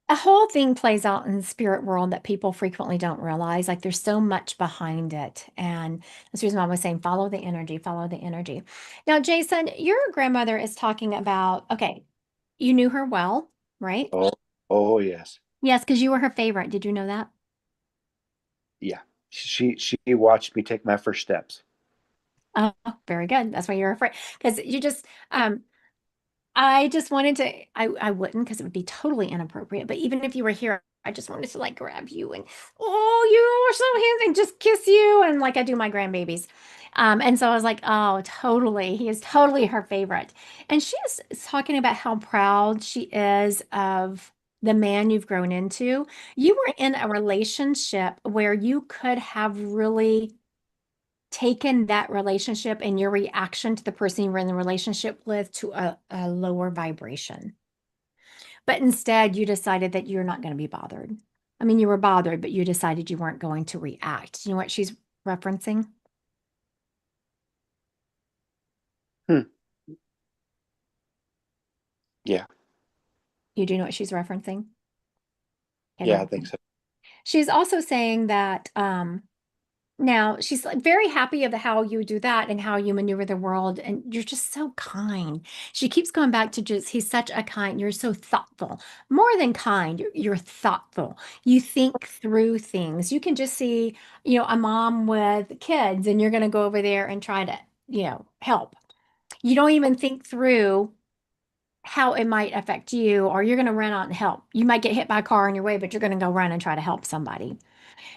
A: a whole thing plays out in the spirit world that people frequently don't realize. Like there's so much behind it. And that's the reason why I was saying follow the energy, follow the energy. Now, Jason, your grandmother is talking about, okay, you knew her well, right?
H: Oh, oh yes.
A: Yes, because you were her favorite. Did you know that?
H: Yeah. She watched me take my first steps.
A: Oh, very good. That's why you're afraid. Because you just I just wanted to, I wouldn't because it would be totally inappropriate. But even if you were here, I just wanted to like grab you and, oh, you are so handsome, just kiss you. And like I do my grandbabies. And so I was like, oh, totally. He is totally her favorite. And she is talking about how proud she is of the man you've grown into. You were in a relationship where you could have really taken that relationship and your reaction to the person you were in the relationship with to a lower vibration. But instead, you decided that you're not going to be bothered. I mean, you were bothered, but you decided you weren't going to react. You know what she's referencing?
H: Hmm. Yeah.
A: You do know what she's referencing? Okay,
H: Yeah, I
A: very
H: think
A: good.
H: so.
A: She's also saying that now she's like very happy of how you do that and how you maneuver the world, and you're just so kind. She keeps going back to just he's such a kind, you're so thoughtful. More than kind, you're thoughtful. You think through things. You can just see, a mom with kids, and you're going to go over there and try to, help. You don't even think through how it might affect you, or you're going to run out and help. You might get hit by a car on your way, but you're going to go run and try to help somebody.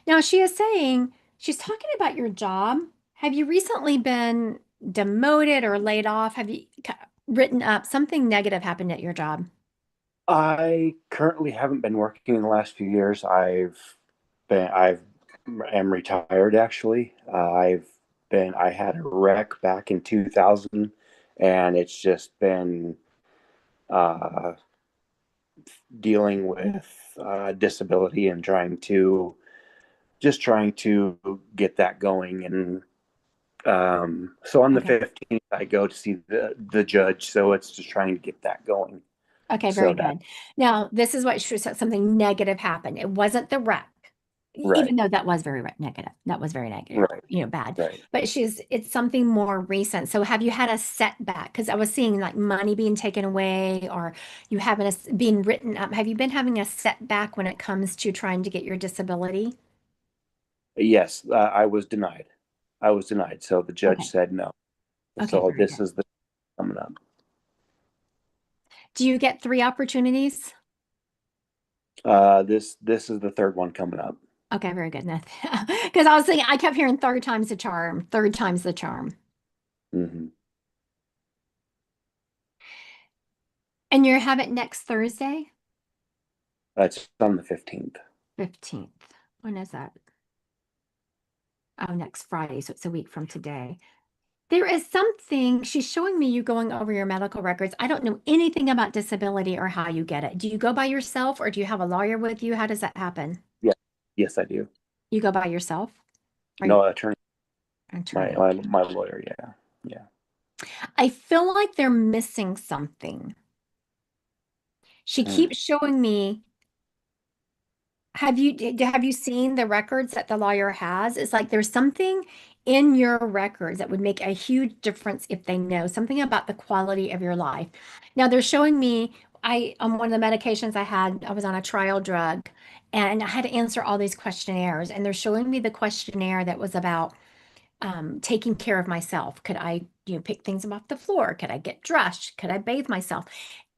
A: Now, she is saying, she's talking about your job. Have you recently been demoted or laid off? Have you written up something negative happened at your job?
H: I currently haven't been working in the last few years. I've am retired actually. I had a wreck back in 2000, and it's just been uh, dealing with disability and trying to get that going. And so on the
A: Okay.
H: 15th, I go to see the judge. So it's just trying to get that going.
A: Okay, very
H: So that
A: good. Now, this is what she said, something negative happened. It wasn't the wreck, even
H: right,
A: though that was very negative. That was very negative,
H: right,
A: bad.
H: right.
A: But it's something more recent. So have you had a setback? Because I was seeing like money being taken away or you having being written up. Have you been having a setback when it comes to trying to get your disability?
H: Yes, I was denied. I was denied. So the judge
A: Okay.
H: said no.
A: Okay,
H: So
A: very
H: this
A: good.
H: is the coming up.
A: Do you get 3 opportunities?
H: This is the third one coming up.
A: Okay, very good. Because I was thinking, I kept hearing third time's the charm, third time's the charm.
H: Hmm.
A: And you have it next Thursday,
H: That's on the 15th.
A: 15th. When is that? Oh, next Friday. So it's a week from today. There is something, she's showing me you going over your medical records. I don't know anything about disability or how you get it. Do you go by yourself or do you have a lawyer with you? How does that happen?
H: Yeah, yes, I do.
A: You go by yourself? Are
H: No,
A: you
H: attorney.
A: attorney?
H: My lawyer. Yeah. Yeah.
A: I feel like they're missing something. She
H: Hmm.
A: keeps showing me. Have you seen the records that the lawyer has? It's like there's something in your records that would make a huge difference if they know something about the quality of your life. Now they're showing me on one of the medications I was on a trial drug and I had to answer all these questionnaires and they're showing me the questionnaire that was about taking care of myself. Could I, pick things up off the floor? Could I get dressed? Could I bathe myself?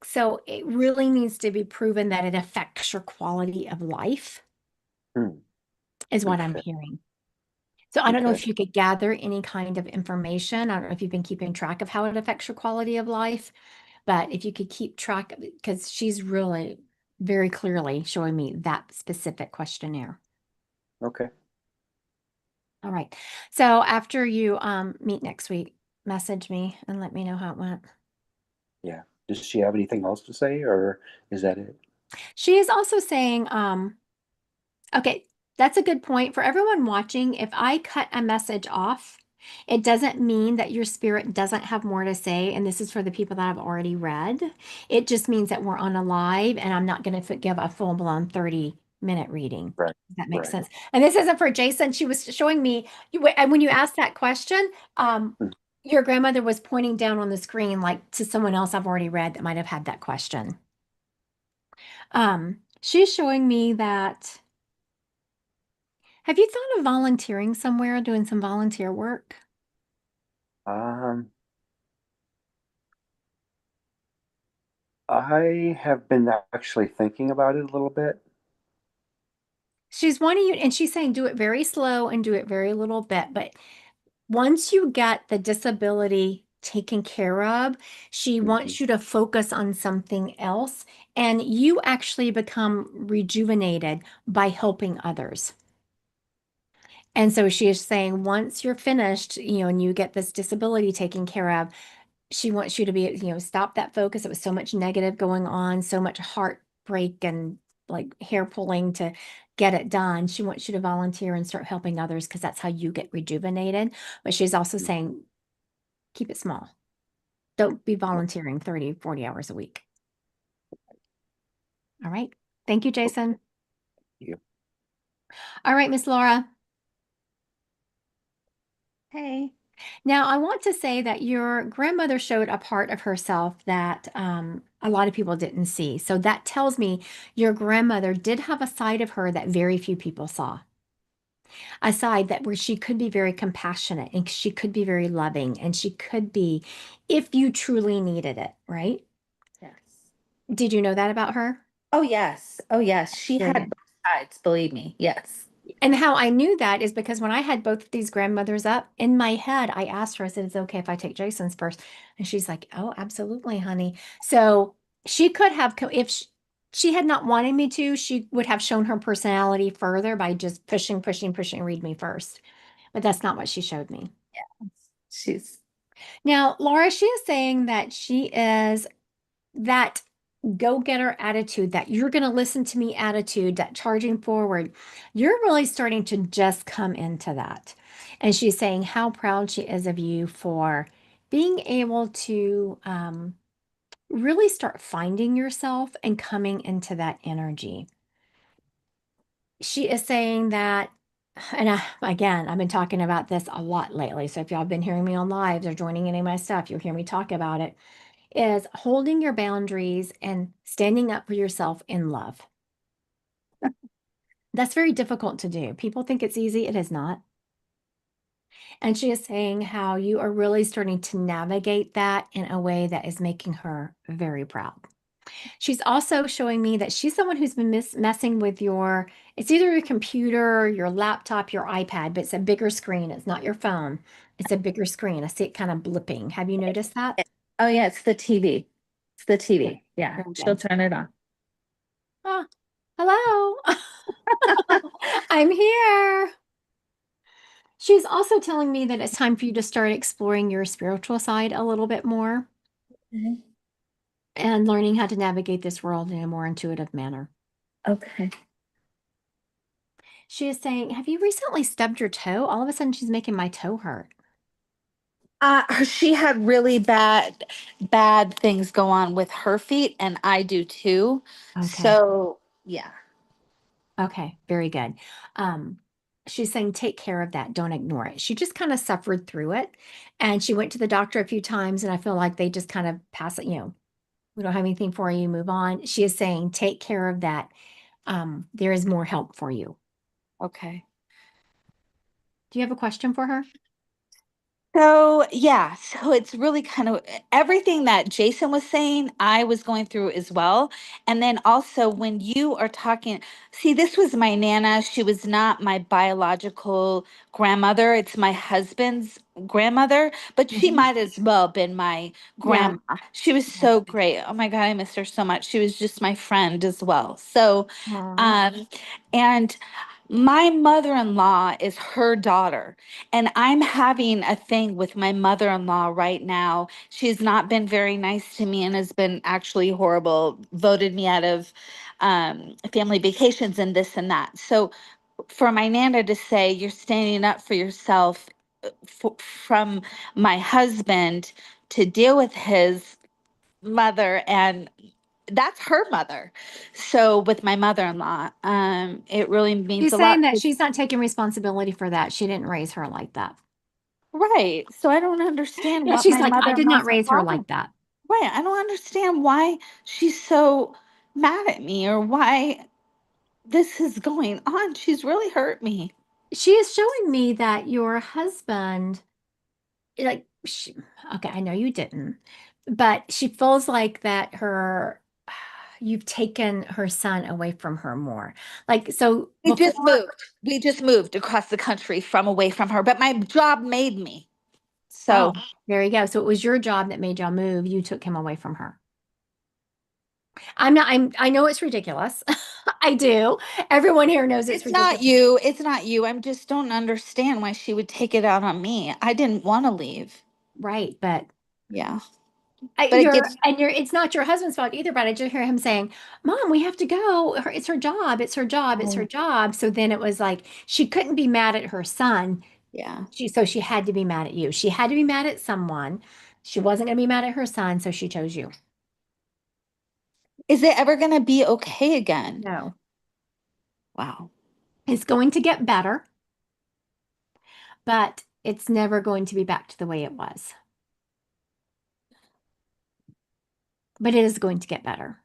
A: So it really needs to be proven that it affects your quality of life,
H: Hmm.
A: is what I'm
H: Okay.
A: hearing. So I don't know
H: Okay.
A: if you could gather any kind of information. I don't know if you've been keeping track of how it affects your quality of life, but if you could keep track of it, because she's really very clearly showing me that specific questionnaire.
H: Okay.
A: All right. So after you meet next week, message me and let me know how it went.
H: Yeah. Does she have anything else to say, or is that it?
A: She is also saying, okay, that's a good point. For everyone watching, if I cut a message off, it doesn't mean that your spirit doesn't have more to say. And this is for the people that I've already read. It just means that we're on a live and I'm not going to give a full-blown 30-minute reading.
H: Right.
A: Does that make
H: Right.
A: sense? And this isn't for Jason. She was showing me, and when you asked that question,
H: Hmm.
A: your grandmother was pointing down on the screen like to someone else I've already read that might have had that question. She's showing me that. Have you thought of volunteering somewhere, doing some volunteer work?
H: Um, I have been actually thinking about it a little bit.
A: She's wanting you, and she's saying do it very slow and do it very little bit. But once you get the disability taken care of, she
H: Hmm.
A: wants you to focus on something else, and you actually become rejuvenated by helping others. And so she is saying once you're finished, and you get this disability taken care of, she wants you to be, stop that focus. It was so much negative going on, so much heartbreak and like hair pulling to get it done. She wants you to volunteer and start helping others because that's how you get rejuvenated. But she's also saying, keep it small. Don't be volunteering 30, 40 hours a week. All right. Thank you, Jason.
H: Yeah.
A: All right, Miss Laura.
I: Hey.
A: Now, I want to say that your grandmother showed a part of herself that a lot of people didn't see. So that tells me your grandmother did have a side of her that very few people saw. A side that where she could be very compassionate and she could be very loving and she could be if you truly needed it, right?
I: Yes.
A: Did you know that about her?
I: Oh, yes. Oh, yes. She
A: Very
I: had
A: good.
I: both sides, believe me. Yes.
A: And how I knew that is because when I had both of these grandmothers up in my head, I asked her, I said, "It's okay if I take Jason's first?" And she's like, "Oh, absolutely, honey." So she could have, if she had not wanted me to, she would have shown her personality further by just pushing, pushing, pushing, read me first. But that's not what she showed me.
I: Yeah. She's
A: Now, Laura, she is saying that she is that go-getter attitude, that you're going to listen to me attitude, that charging forward, you're really starting to just come into that. And she's saying how proud she is of you for being able to really start finding yourself and coming into that energy. She is saying that, and again, I've been talking about this a lot lately. So if y'all have been hearing me on lives or joining any of my stuff, you'll hear me talk about it, is holding your boundaries and standing up for yourself in love. That's very difficult to do. People think it's easy. It is not. And she is saying how you are really starting to navigate that in a way that is making her very proud. She's also showing me that she's someone who's been messing with it's either your computer, your laptop, your iPad, but it's a bigger screen. It's not your phone. It's a bigger screen. I see it kind of blipping. Have you noticed that?
I: Oh, yeah, it's the TV. It's the
A: Yeah,
I: TV. Yeah,
A: very
I: she'll
A: good.
I: turn it on.
A: Oh, hello. I'm here. She's also telling me that it's time for you to start exploring your spiritual side a little bit more
I: Okay.
A: and learning how to navigate this world in a more intuitive manner.
I: Okay.
A: She is saying, have you recently stubbed your toe? All of a sudden, she's making my toe hurt.
I: She had really bad things go on with her feet, and I do too.
A: Okay.
I: So yeah.
A: Okay, very good. Um, she's saying take care of that. Don't ignore it. She just kind of suffered through it. And she went to the doctor a few times, and I feel like they just kind of pass it, we don't have anything for you, move on. She is saying take care of that. There is more help for you.
I: Okay.
A: Do you have a question for her?
I: So yeah, so it's really kind of everything that Jason was saying, I was going through as well. And then also when you are talking, see, this was my Nana. She was not my biological grandmother. It's my husband's grandmother, but she
A: Mhm.
I: might as well been my
A: Yeah.
I: grandma. She was so great. Oh my God, I miss her so much. She was just my friend as well. So,
A: Aw.
I: um, and my mother-in-law is her daughter. And I'm having a thing with my mother-in-law right now. She's not been very nice to me and has been actually horrible, voted me out of family vacations and this and that. So for my Nana to say, you're standing up for yourself from my husband to deal with his mother, and that's her mother. So with my mother-in-law, it really means
A: She's
I: a lot.
A: saying that she's not taking responsibility for that. She didn't raise her like that.
I: Right. So I don't understand
A: Yeah,
I: what
A: she's
I: my
A: like, I did not
I: mother-in-law's
A: raise her
I: problem.
A: like that.
I: Right. I don't understand why she's so mad at me or why this is going on. She's really hurt me.
A: She is showing me that your husband, like, okay, I know you didn't, but she feels like that you've taken her son away from her more. Like, so
I: We just
A: before,
I: moved. We just moved across the country from away from her, but my job made me. So
A: oh, there you go. So it was your job that made y'all move. You took him away from her. I know it's ridiculous. I do. Everyone here knows it's
I: it's not
A: ridiculous.
I: you. It's not you. I just don't understand why she would take it out on me. I didn't want to leave.
A: Right, but
I: Yeah. But it gets
A: it's not your husband's fault either, but I just hear him saying, Mom, we have to go. It's her job. It's her job. It's her
I: oh,
A: job. So then it was like she couldn't be mad at her son.
I: yeah.
A: So she had to be mad at you. She had to be mad at someone. She wasn't going to be mad at her son, so she chose you.
I: Is it ever going to be okay again?
A: No.
I: Wow.
A: It's going to get better, but it's never going to be back to the way it was. But it is going to get better.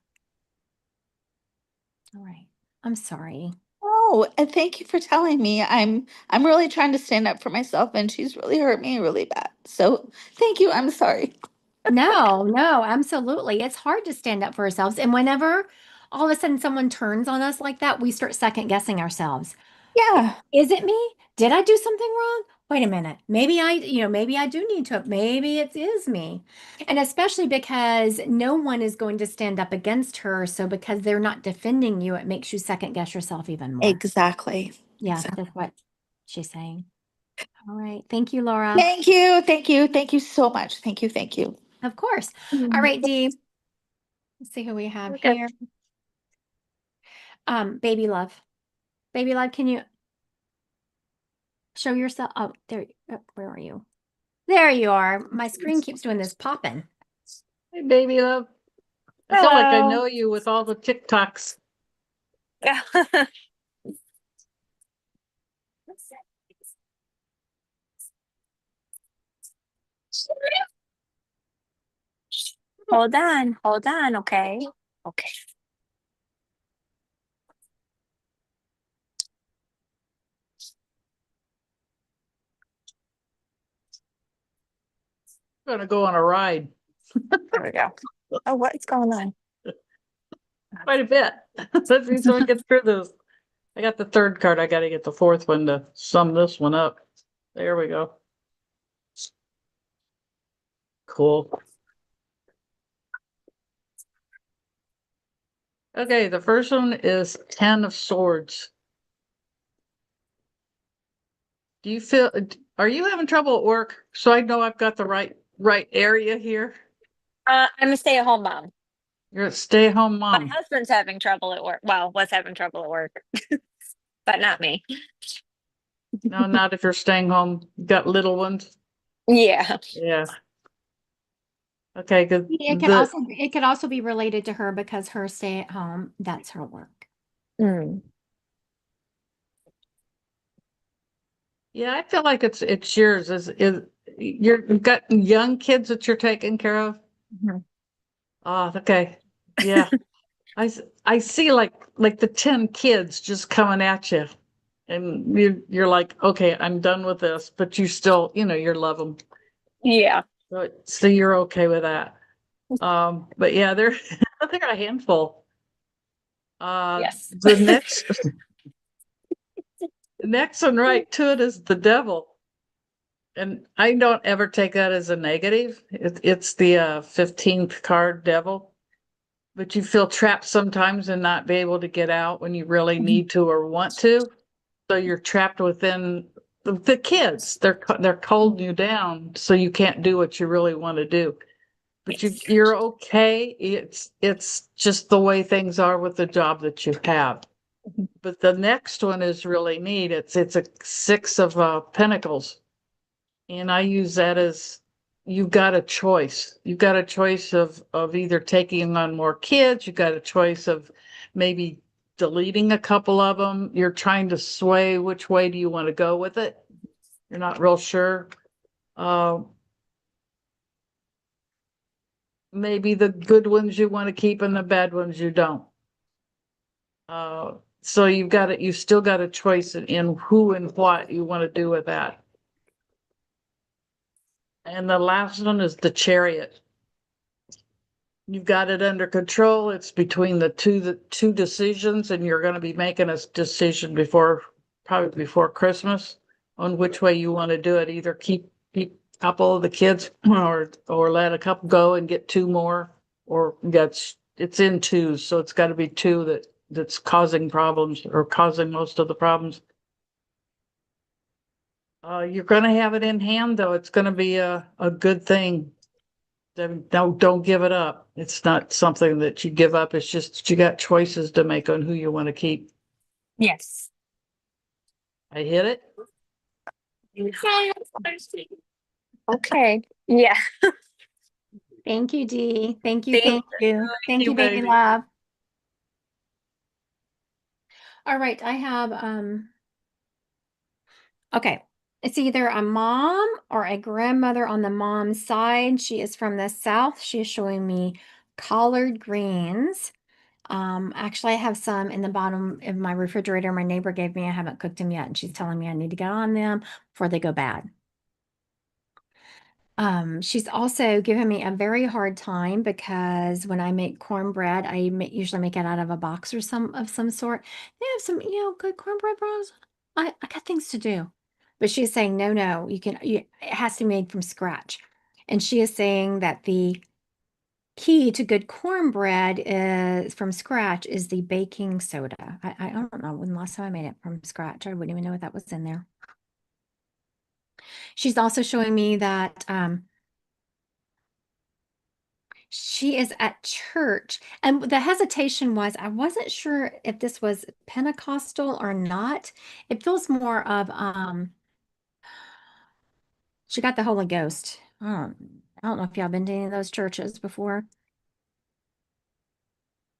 A: All right. I'm sorry.
I: Oh, and thank you for telling me. I'm really trying to stand up for myself, and she's really hurt me really bad. So thank you. I'm sorry.
A: No, absolutely. It's hard to stand up for ourselves. And whenever all of a sudden someone turns on us like that, we start second guessing ourselves.
I: Yeah,
A: Is it me? Did I do something wrong? Wait a minute. Maybe I do need to, maybe it is me. And especially because no one is going to stand up against her. So because they're not defending you, it makes you second guess yourself even more.
I: exactly.
A: Yeah,
I: Exactly.
A: that's what she's saying. All right. Thank you, Laura.
I: Thank you. Thank you. Thank you so much. Thank you. Thank you.
A: Of course. All right, Dee. Let's see who we have
F: Okay.
A: here. Baby love. Baby love, can you show yourself? Oh, there. Where are you? There you are. My screen keeps doing this popping.
B: Hey, baby love. I feel like I know you with all the TikToks.
F: Hold on, hold on, okay? Okay.
B: I'm gonna go on a ride
F: There we go. Oh, what's going on?
B: quite a bit. Let's see so we get through this. I got the third card. I gotta get the fourth one to sum this one up. There we go. Cool. Okay, the first one is 10 of Swords. Do you feel, are you having trouble at work? So I know I've got the right area here.
F: I'm a stay-at-home mom.
B: You're a stay-at-home
F: My
B: mom.
F: husband's having trouble at work. Well, was having trouble at work.
A: but not me.
B: No, not if you're staying home. You got little ones.
A: Yeah.
B: Yeah. Okay, good.
A: It could also be related to her because her stay at home, that's her work.
F: Mm.
B: Yeah, I feel like it's yours. You've got young kids that you're taking care of?
F: Mhm.
B: Oh, okay. Yeah. I see like the 10 kids just coming at you. And you're like, okay, I'm done with this, but you still, you love them.
F: Yeah.
B: So you're okay with that. But yeah, they're a handful.
F: Yes.
B: The next one right to it is the devil. And I don't ever take that as a negative. It's the 15th card, devil. But you feel trapped sometimes and not be able to get out when you really need to or want to. So you're trapped within the kids. They're holding you down, so you can't do what you really want to do. But you're okay. It's just the way things are with the job that you have. But the next one is really neat. It's a 6 of Pentacles. And I use that as you've got a choice. You've got a choice of either taking on more kids. You've got a choice of maybe deleting a couple of them. You're trying to sway which way do you want to go with it. You're not real sure. Maybe the good ones you want to keep and the bad ones you don't. So you've still got a choice in who and what you want to do with that. And the last one is the Chariot. You've got it under control. It's between the two decisions, and you're going to be making a decision probably before Christmas on which way you want to do it. Either keep a couple of the kids or let a couple go and get 2 more, or it's in 2s, so it's got to be 2 that's causing problems or causing most of the problems. You're going to have it in hand, though. It's going to be a good thing. Don't give it up. It's not something that you give up. It's just you got choices to make on who you want to keep.
F: Yes.
B: I hit it.
F: Okay. Yeah.
A: Thank you, Dee. Thank you,
F: Thank
A: thank you. Thank
B: you,
A: you, baby
B: baby.
A: love. All right, I have okay. It's either a mom or a grandmother on the mom's side. She is from the south. She is showing me collard greens. Actually, I have some in the bottom of my refrigerator my neighbor gave me. I haven't cooked them yet, and she's telling me I need to get on them before they go bad. She's also given me a very hard time because when I make cornbread, usually make it out of a box or some sort. They have some, good cornbread bros. I got things to do. But she's saying, no, it has to be made from scratch. And she is saying that the key to good cornbread is from scratch is the baking soda. I don't know when the last time I made it from scratch. I wouldn't even know what that was in there. She's also showing me that she is at church. And the hesitation was, I wasn't sure if this was Pentecostal or not. It feels more of, she got the Holy Ghost. I don't know if y'all been to any of those churches before.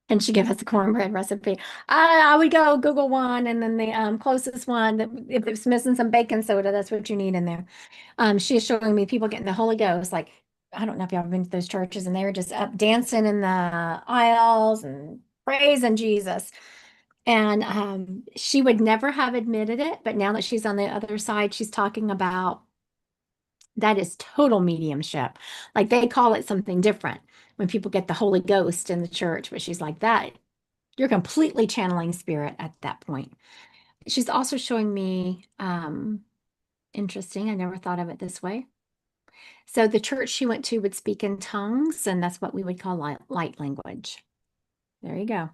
A: And she gave us a cornbread recipe. I would go Google one, and then the closest one that if it's missing some baking soda, that's what you need in there. She is showing me people getting the Holy Ghost. Like, I don't know if y'all have been to those churches, and they were just up dancing in the aisles and praising Jesus. And she would never have admitted it, but now that she's on the other side, she's talking about that is total mediumship. Like they call it something different when people get the Holy Ghost in the church, but she's like that. You're completely channeling spirit at that point. She's also showing me, interesting. I never thought of it this way. So the church she went to would speak in tongues, and that's what we would call light language. There you go.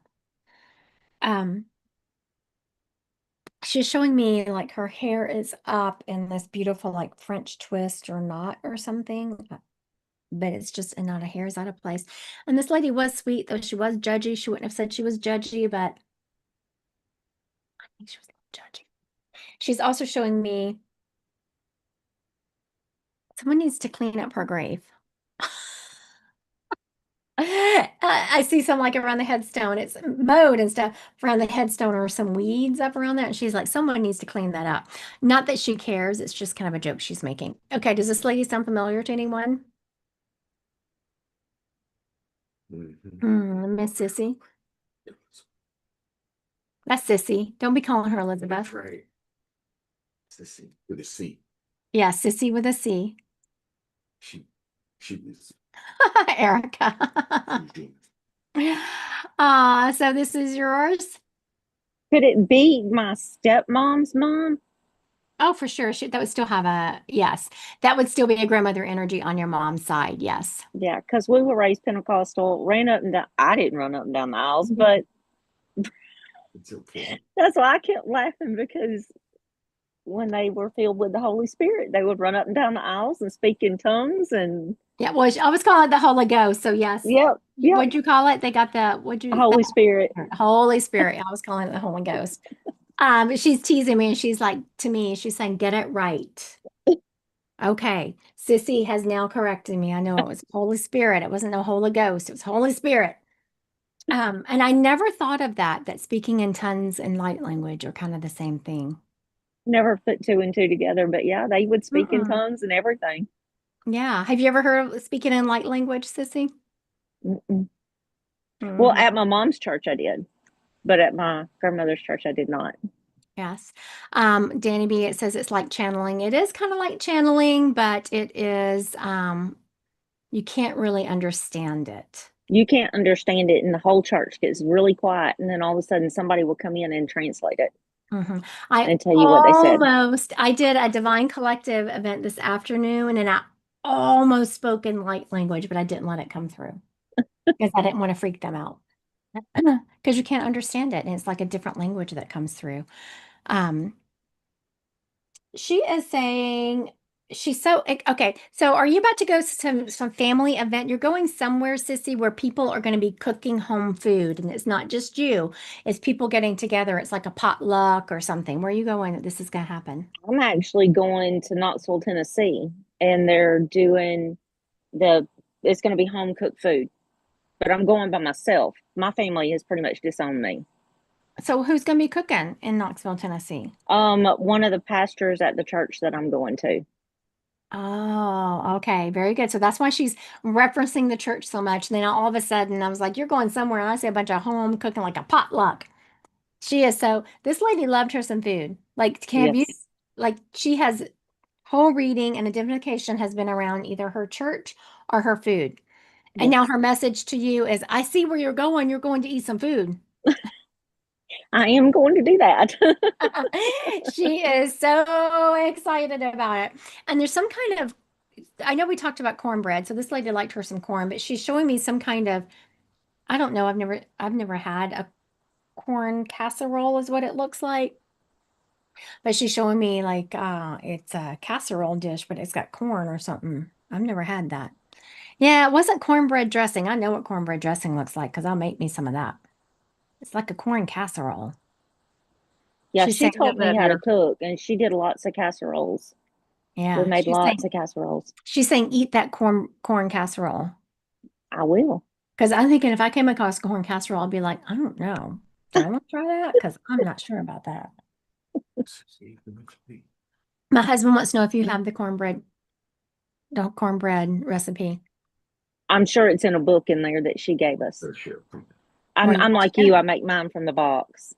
A: She's showing me like her hair is up in this beautiful like French twist or knot or something, but it's just not a hair is out of place. And this lady was sweet, though she was judgy. She wouldn't have said she was judgy, but I think she was judging. She's also showing me someone needs to clean up her grave. I see some like around the headstone. It's mowed and stuff around the headstone or some weeds up around there. And she's like, someone needs to clean that up. Not that she cares. It's just kind of a joke she's making. Okay. Does this lady sound familiar to anyone? Miss Sissy. That's Sissy. Don't be calling her Elizabeth.
C: That's right. Sissy with a C.
A: Yeah, Sissy with a C.
C: She was.
A: Erica. So this is yours?
J: Could it be my stepmom's mom?
A: Oh, for sure. That would still have yes. That would still be a grandmother energy on your mom's side. Yes.
J: Yeah, because we were raised Pentecostal, ran up and down. I didn't run up and down the aisles, but
C: It's okay.
J: that's why I kept laughing because when they were filled with the Holy Spirit, they would run up and down the aisles and speak in tongues and
A: Yeah, well, I was calling it the Holy Ghost. So yes.
J: yep.
A: What'd you call it? They got
J: Holy Spirit.
A: Holy Spirit. I was calling it the Holy Ghost. She's teasing me and she's like, to me, she's saying, get it right. Okay. Sissy has now corrected me. I know it was Holy Spirit. It wasn't no Holy Ghost. It was Holy Spirit. And I never thought of that speaking in tongues and light language are kind of the same thing.
J: Never put two and two together, but yeah, they would speak in tongues and everything.
A: Yeah. Have you ever heard of speaking in light language, Sissy?
J: Well, at my mom's church, I did, but at my grandmother's church, I did not.
A: Yes. Danny B, it says it's like channeling. It is kind of like channeling, but it is, you can't really understand it.
J: You can't understand it, and the whole church gets really quiet, and then all of a sudden somebody will come in and translate it and tell you what they said.
A: I did a Divine Collective event this afternoon, and I almost spoke in light language, but I didn't let it come through because I didn't want to freak them out. Because you can't understand it, and it's like a different language that comes through. She is saying she's so okay. So are you about to go to some family event? You're going somewhere, Sissy, where people are going to be cooking home food, and it's not just you. It's people getting together. It's like a potluck or something. Where are you going that this is going to happen?
J: I'm actually going to Knoxville, Tennessee, and they're doing it's going to be home cooked food, but I'm going by myself. My family has pretty much disowned me.
A: So who's going to be cooking in Knoxville, Tennessee?
J: One of the pastors at the church that I'm going to.
A: Oh, okay. Very good. So that's why she's referencing the church so much. And then all of a sudden I was like, you're going somewhere. And I see a bunch of home cooking like a potluck. She is. So this lady loved her some food. Like, have you,
J: Yes.
A: like, she has whole reading and identification has been around either her church or her food. And now her message to you is, I see where you're going. You're going to eat some food.
J: I am going to do that.
A: She is so excited about it. And there's some kind of, I know we talked about cornbread, so this lady liked her some corn, but she's showing me some kind of, I don't know, I've never had a corn casserole is what it looks like. But she's showing me like it's a casserole dish, but it's got corn or something. I've never had that. Yeah, it wasn't cornbread dressing. I know what cornbread dressing looks like because I'll make me some of that. It's like a corn casserole.
J: Yeah,
A: She's
J: she
A: saying
J: taught me how to cook, and she did lots of casseroles.
A: Yeah,
J: We made lots of casseroles.
A: She's saying eat that corn casserole.
J: I will.
A: Because I'm thinking if I came across corn casserole, I'd be like, I don't know. Do I want to try that? Because I'm not sure about that. My husband wants to know if you have the cornbread recipe.
J: I'm sure it's in a book in there that she gave us.
C: For sure.
J: I'm like you. I make mine from the box.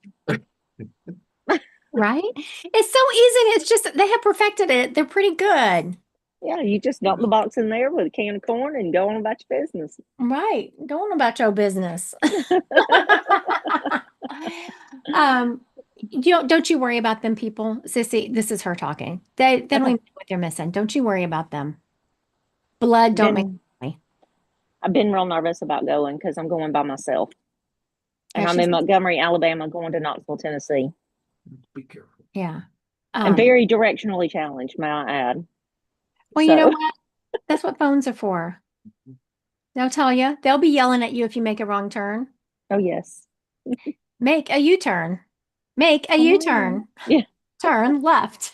A: Right? It's so easy. It's just they have perfected it. They're pretty good.
J: Yeah, you just dump the box in there with a can of corn and go on about your business.
A: Right. Go on about your business. Don't you worry about them people, Sissy. This is her talking. They don't even know what they're missing. Don't you worry about them. Blood don't make money.
J: I've been real nervous about going because I'm going by myself. And
A: Yeah,
J: I'm in Montgomery, Alabama, going to Knoxville, Tennessee.
C: Be careful.
A: Yeah.
J: And very directionally challenged, may I add.
A: Well, you know what? That's what phones are for. They'll tell you. They'll be yelling at you if you make a wrong turn.
J: Oh, yes.
A: Make a U-turn. Make a U-turn.
J: Yeah.
A: Turn left.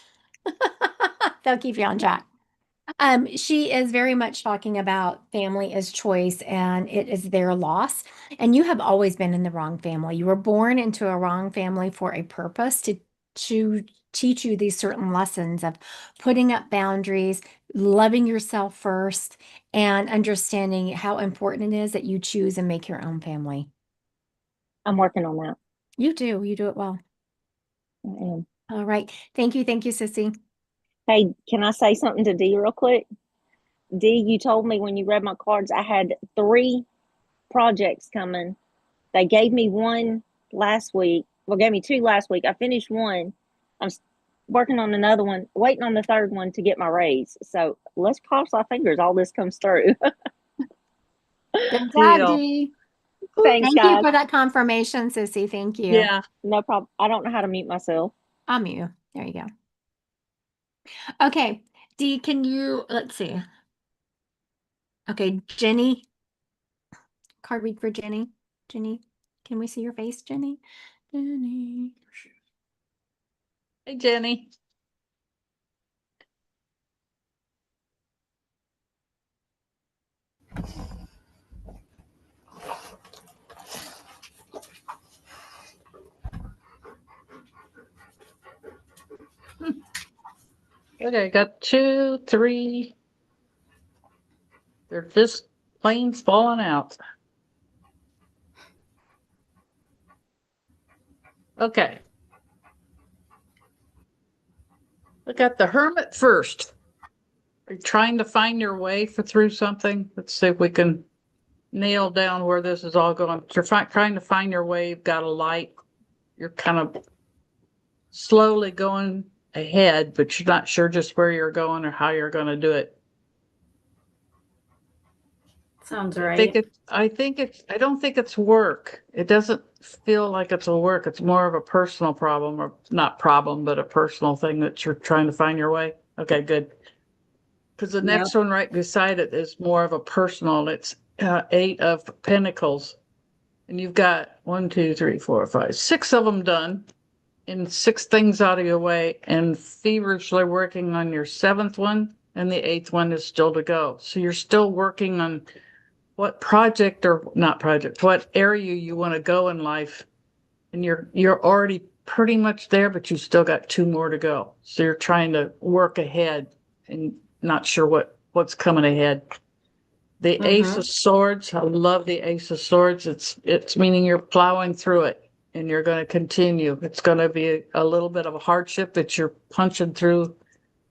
A: They'll keep you on track. She is very much talking about family as choice and it is their loss. And you have always been in the wrong family. You were born into a wrong family for a purpose to teach you these certain lessons of putting up boundaries, loving yourself first, and understanding how important it is that you choose and make your own family.
J: I'm working on that.
A: You do. You do it well.
J: I am.
A: All right. Thank you. Thank you, Sissy.
J: Hey, can I say something to Dee real quick? Dee, you told me when you read my cards, I had 3 projects coming. They gave me one last week. Well, gave me 2 last week. I finished one. I'm working on another one, waiting on the third one to get my raise. So let's cross our fingers all this comes through.
A: Good job,
B: Deal.
A: Dee.
J: Thanks,
A: Thank you
J: guys.
A: for that confirmation, Sissy. Thank you.
B: Yeah.
J: No problem. I don't know how to mute myself.
A: I'm you. There you go. Okay. Dee, can you, let's see. Okay, Jenny. Card read for Jenny. Jenny, can we see your face, Jenny? Jenny.
B: Hey, Jenny. Okay, got 2, 3. They're just plain falling out. Okay. Look at the Hermit first. Are you trying to find your way through something? Let's see if we can nail down where this is all going. You're trying to find your way. You've got a light. You're kind of slowly going ahead, but you're not sure just where you're going or how you're going to do it.
K: Sounds
B: I
K: right.
B: don't think it's work. It doesn't feel like it's a work. It's more of a personal problem, or not problem, but a personal thing that you're trying to find your way. Okay, good. Because the next one right beside it is more of a personal. It's 8 of Pentacles. And you've got 1, 2, 3, 4, 5, 6 of them done, and 6 things out of your way, and feverishly working on your 7th one, and the 8th one is still to go. So you're still working on what project or not project, what area you want to go in life, and you're already pretty much there, but you still got 2 more to go. So you're trying to work ahead and not sure what's coming ahead. The Ace of Swords, I love the Ace of Swords. It's meaning you're plowing through it and you're going to continue. It's going to be a little bit of a hardship that you're punching through,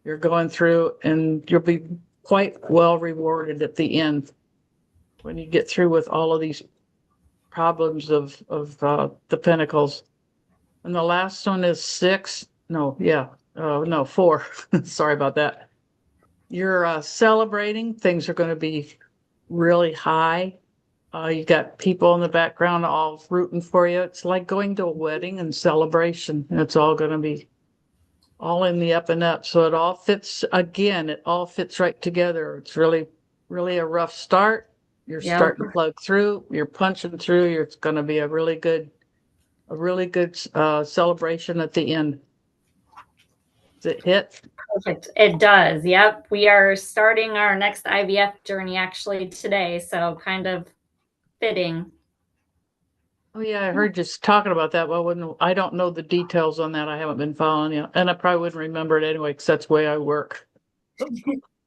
B: you're going through, and you'll be quite well rewarded at the end when you get through with all of these problems of the Pentacles. And the last one is 6. No, yeah. No, 4. Sorry about that. You're celebrating. Things are going to be really high. You got people in the background all rooting for you. It's like going to a wedding and celebration. It's all going to be all in the up and up. So it all fits again. It all fits right together. It's really, really a rough start. You're starting to plug through. You're punching through. It's going to be a really good celebration at the end. Does it hit?
K: Perfect. It does. Yep. We are starting our next IVF journey actually today. So kind of fitting.
B: Oh yeah, I heard you talking about that. Well, I don't know the details on that. I haven't been following you, and I probably wouldn't remember it anyway because that's the way I work.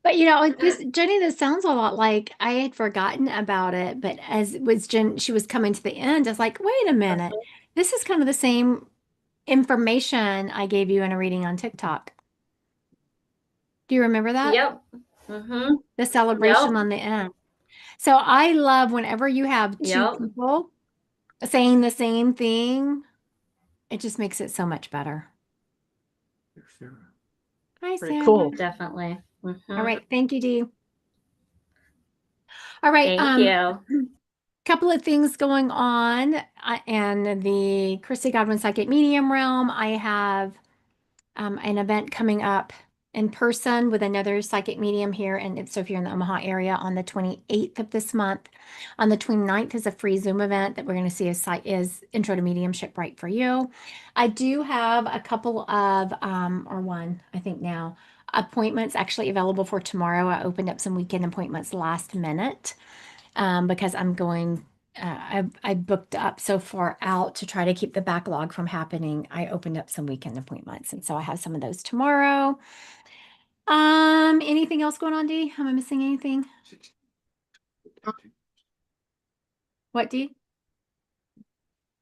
A: But Jenny, this sounds a lot like I had forgotten about it, but as it was she was coming to the end, I was like, wait a minute, this is kind of the same information I gave you in a reading on TikTok. Do you remember that?
K: Yep.
A: The celebration on the end. So I love whenever you have 2 people saying the same thing, it just makes it so much better. Hi,
B: Pretty
A: Sarah.
B: cool.
K: Definitely.
A: All right. Thank you, Dee. All right.
K: Thank you.
A: Couple of things going on and the Christy Godwin Psychic Medium realm. I have an event coming up in person with another psychic medium here. And so if you're in the Omaha area on the 28th of this month, on the 29th is a free Zoom event that we're going to see is Intro to Mediumship right for you. I do have a couple of, or one, I think now, appointments actually available for tomorrow. I opened up some weekend appointments last minute because I'm going, I booked up so far out to try to keep the backlog from happening. I opened up some weekend appointments, and so I have some of those tomorrow. Anything else going on, Dee? Am I missing anything? What, Dee?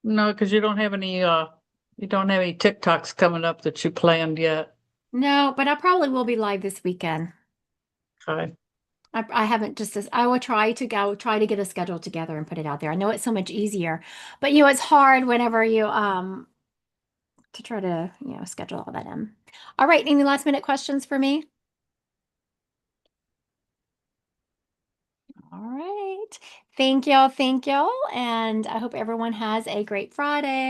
B: No, because you don't have any TikToks coming up that you planned yet.
A: No, but I probably will be live this weekend.
B: Okay.
A: I haven't just as I will try to get a schedule together and put it out there. I know it's so much easier, but it's hard whenever you to try to, schedule all that in. All right, any last minute questions for me? All right. Thank y'all, and I hope everyone has a great Friday.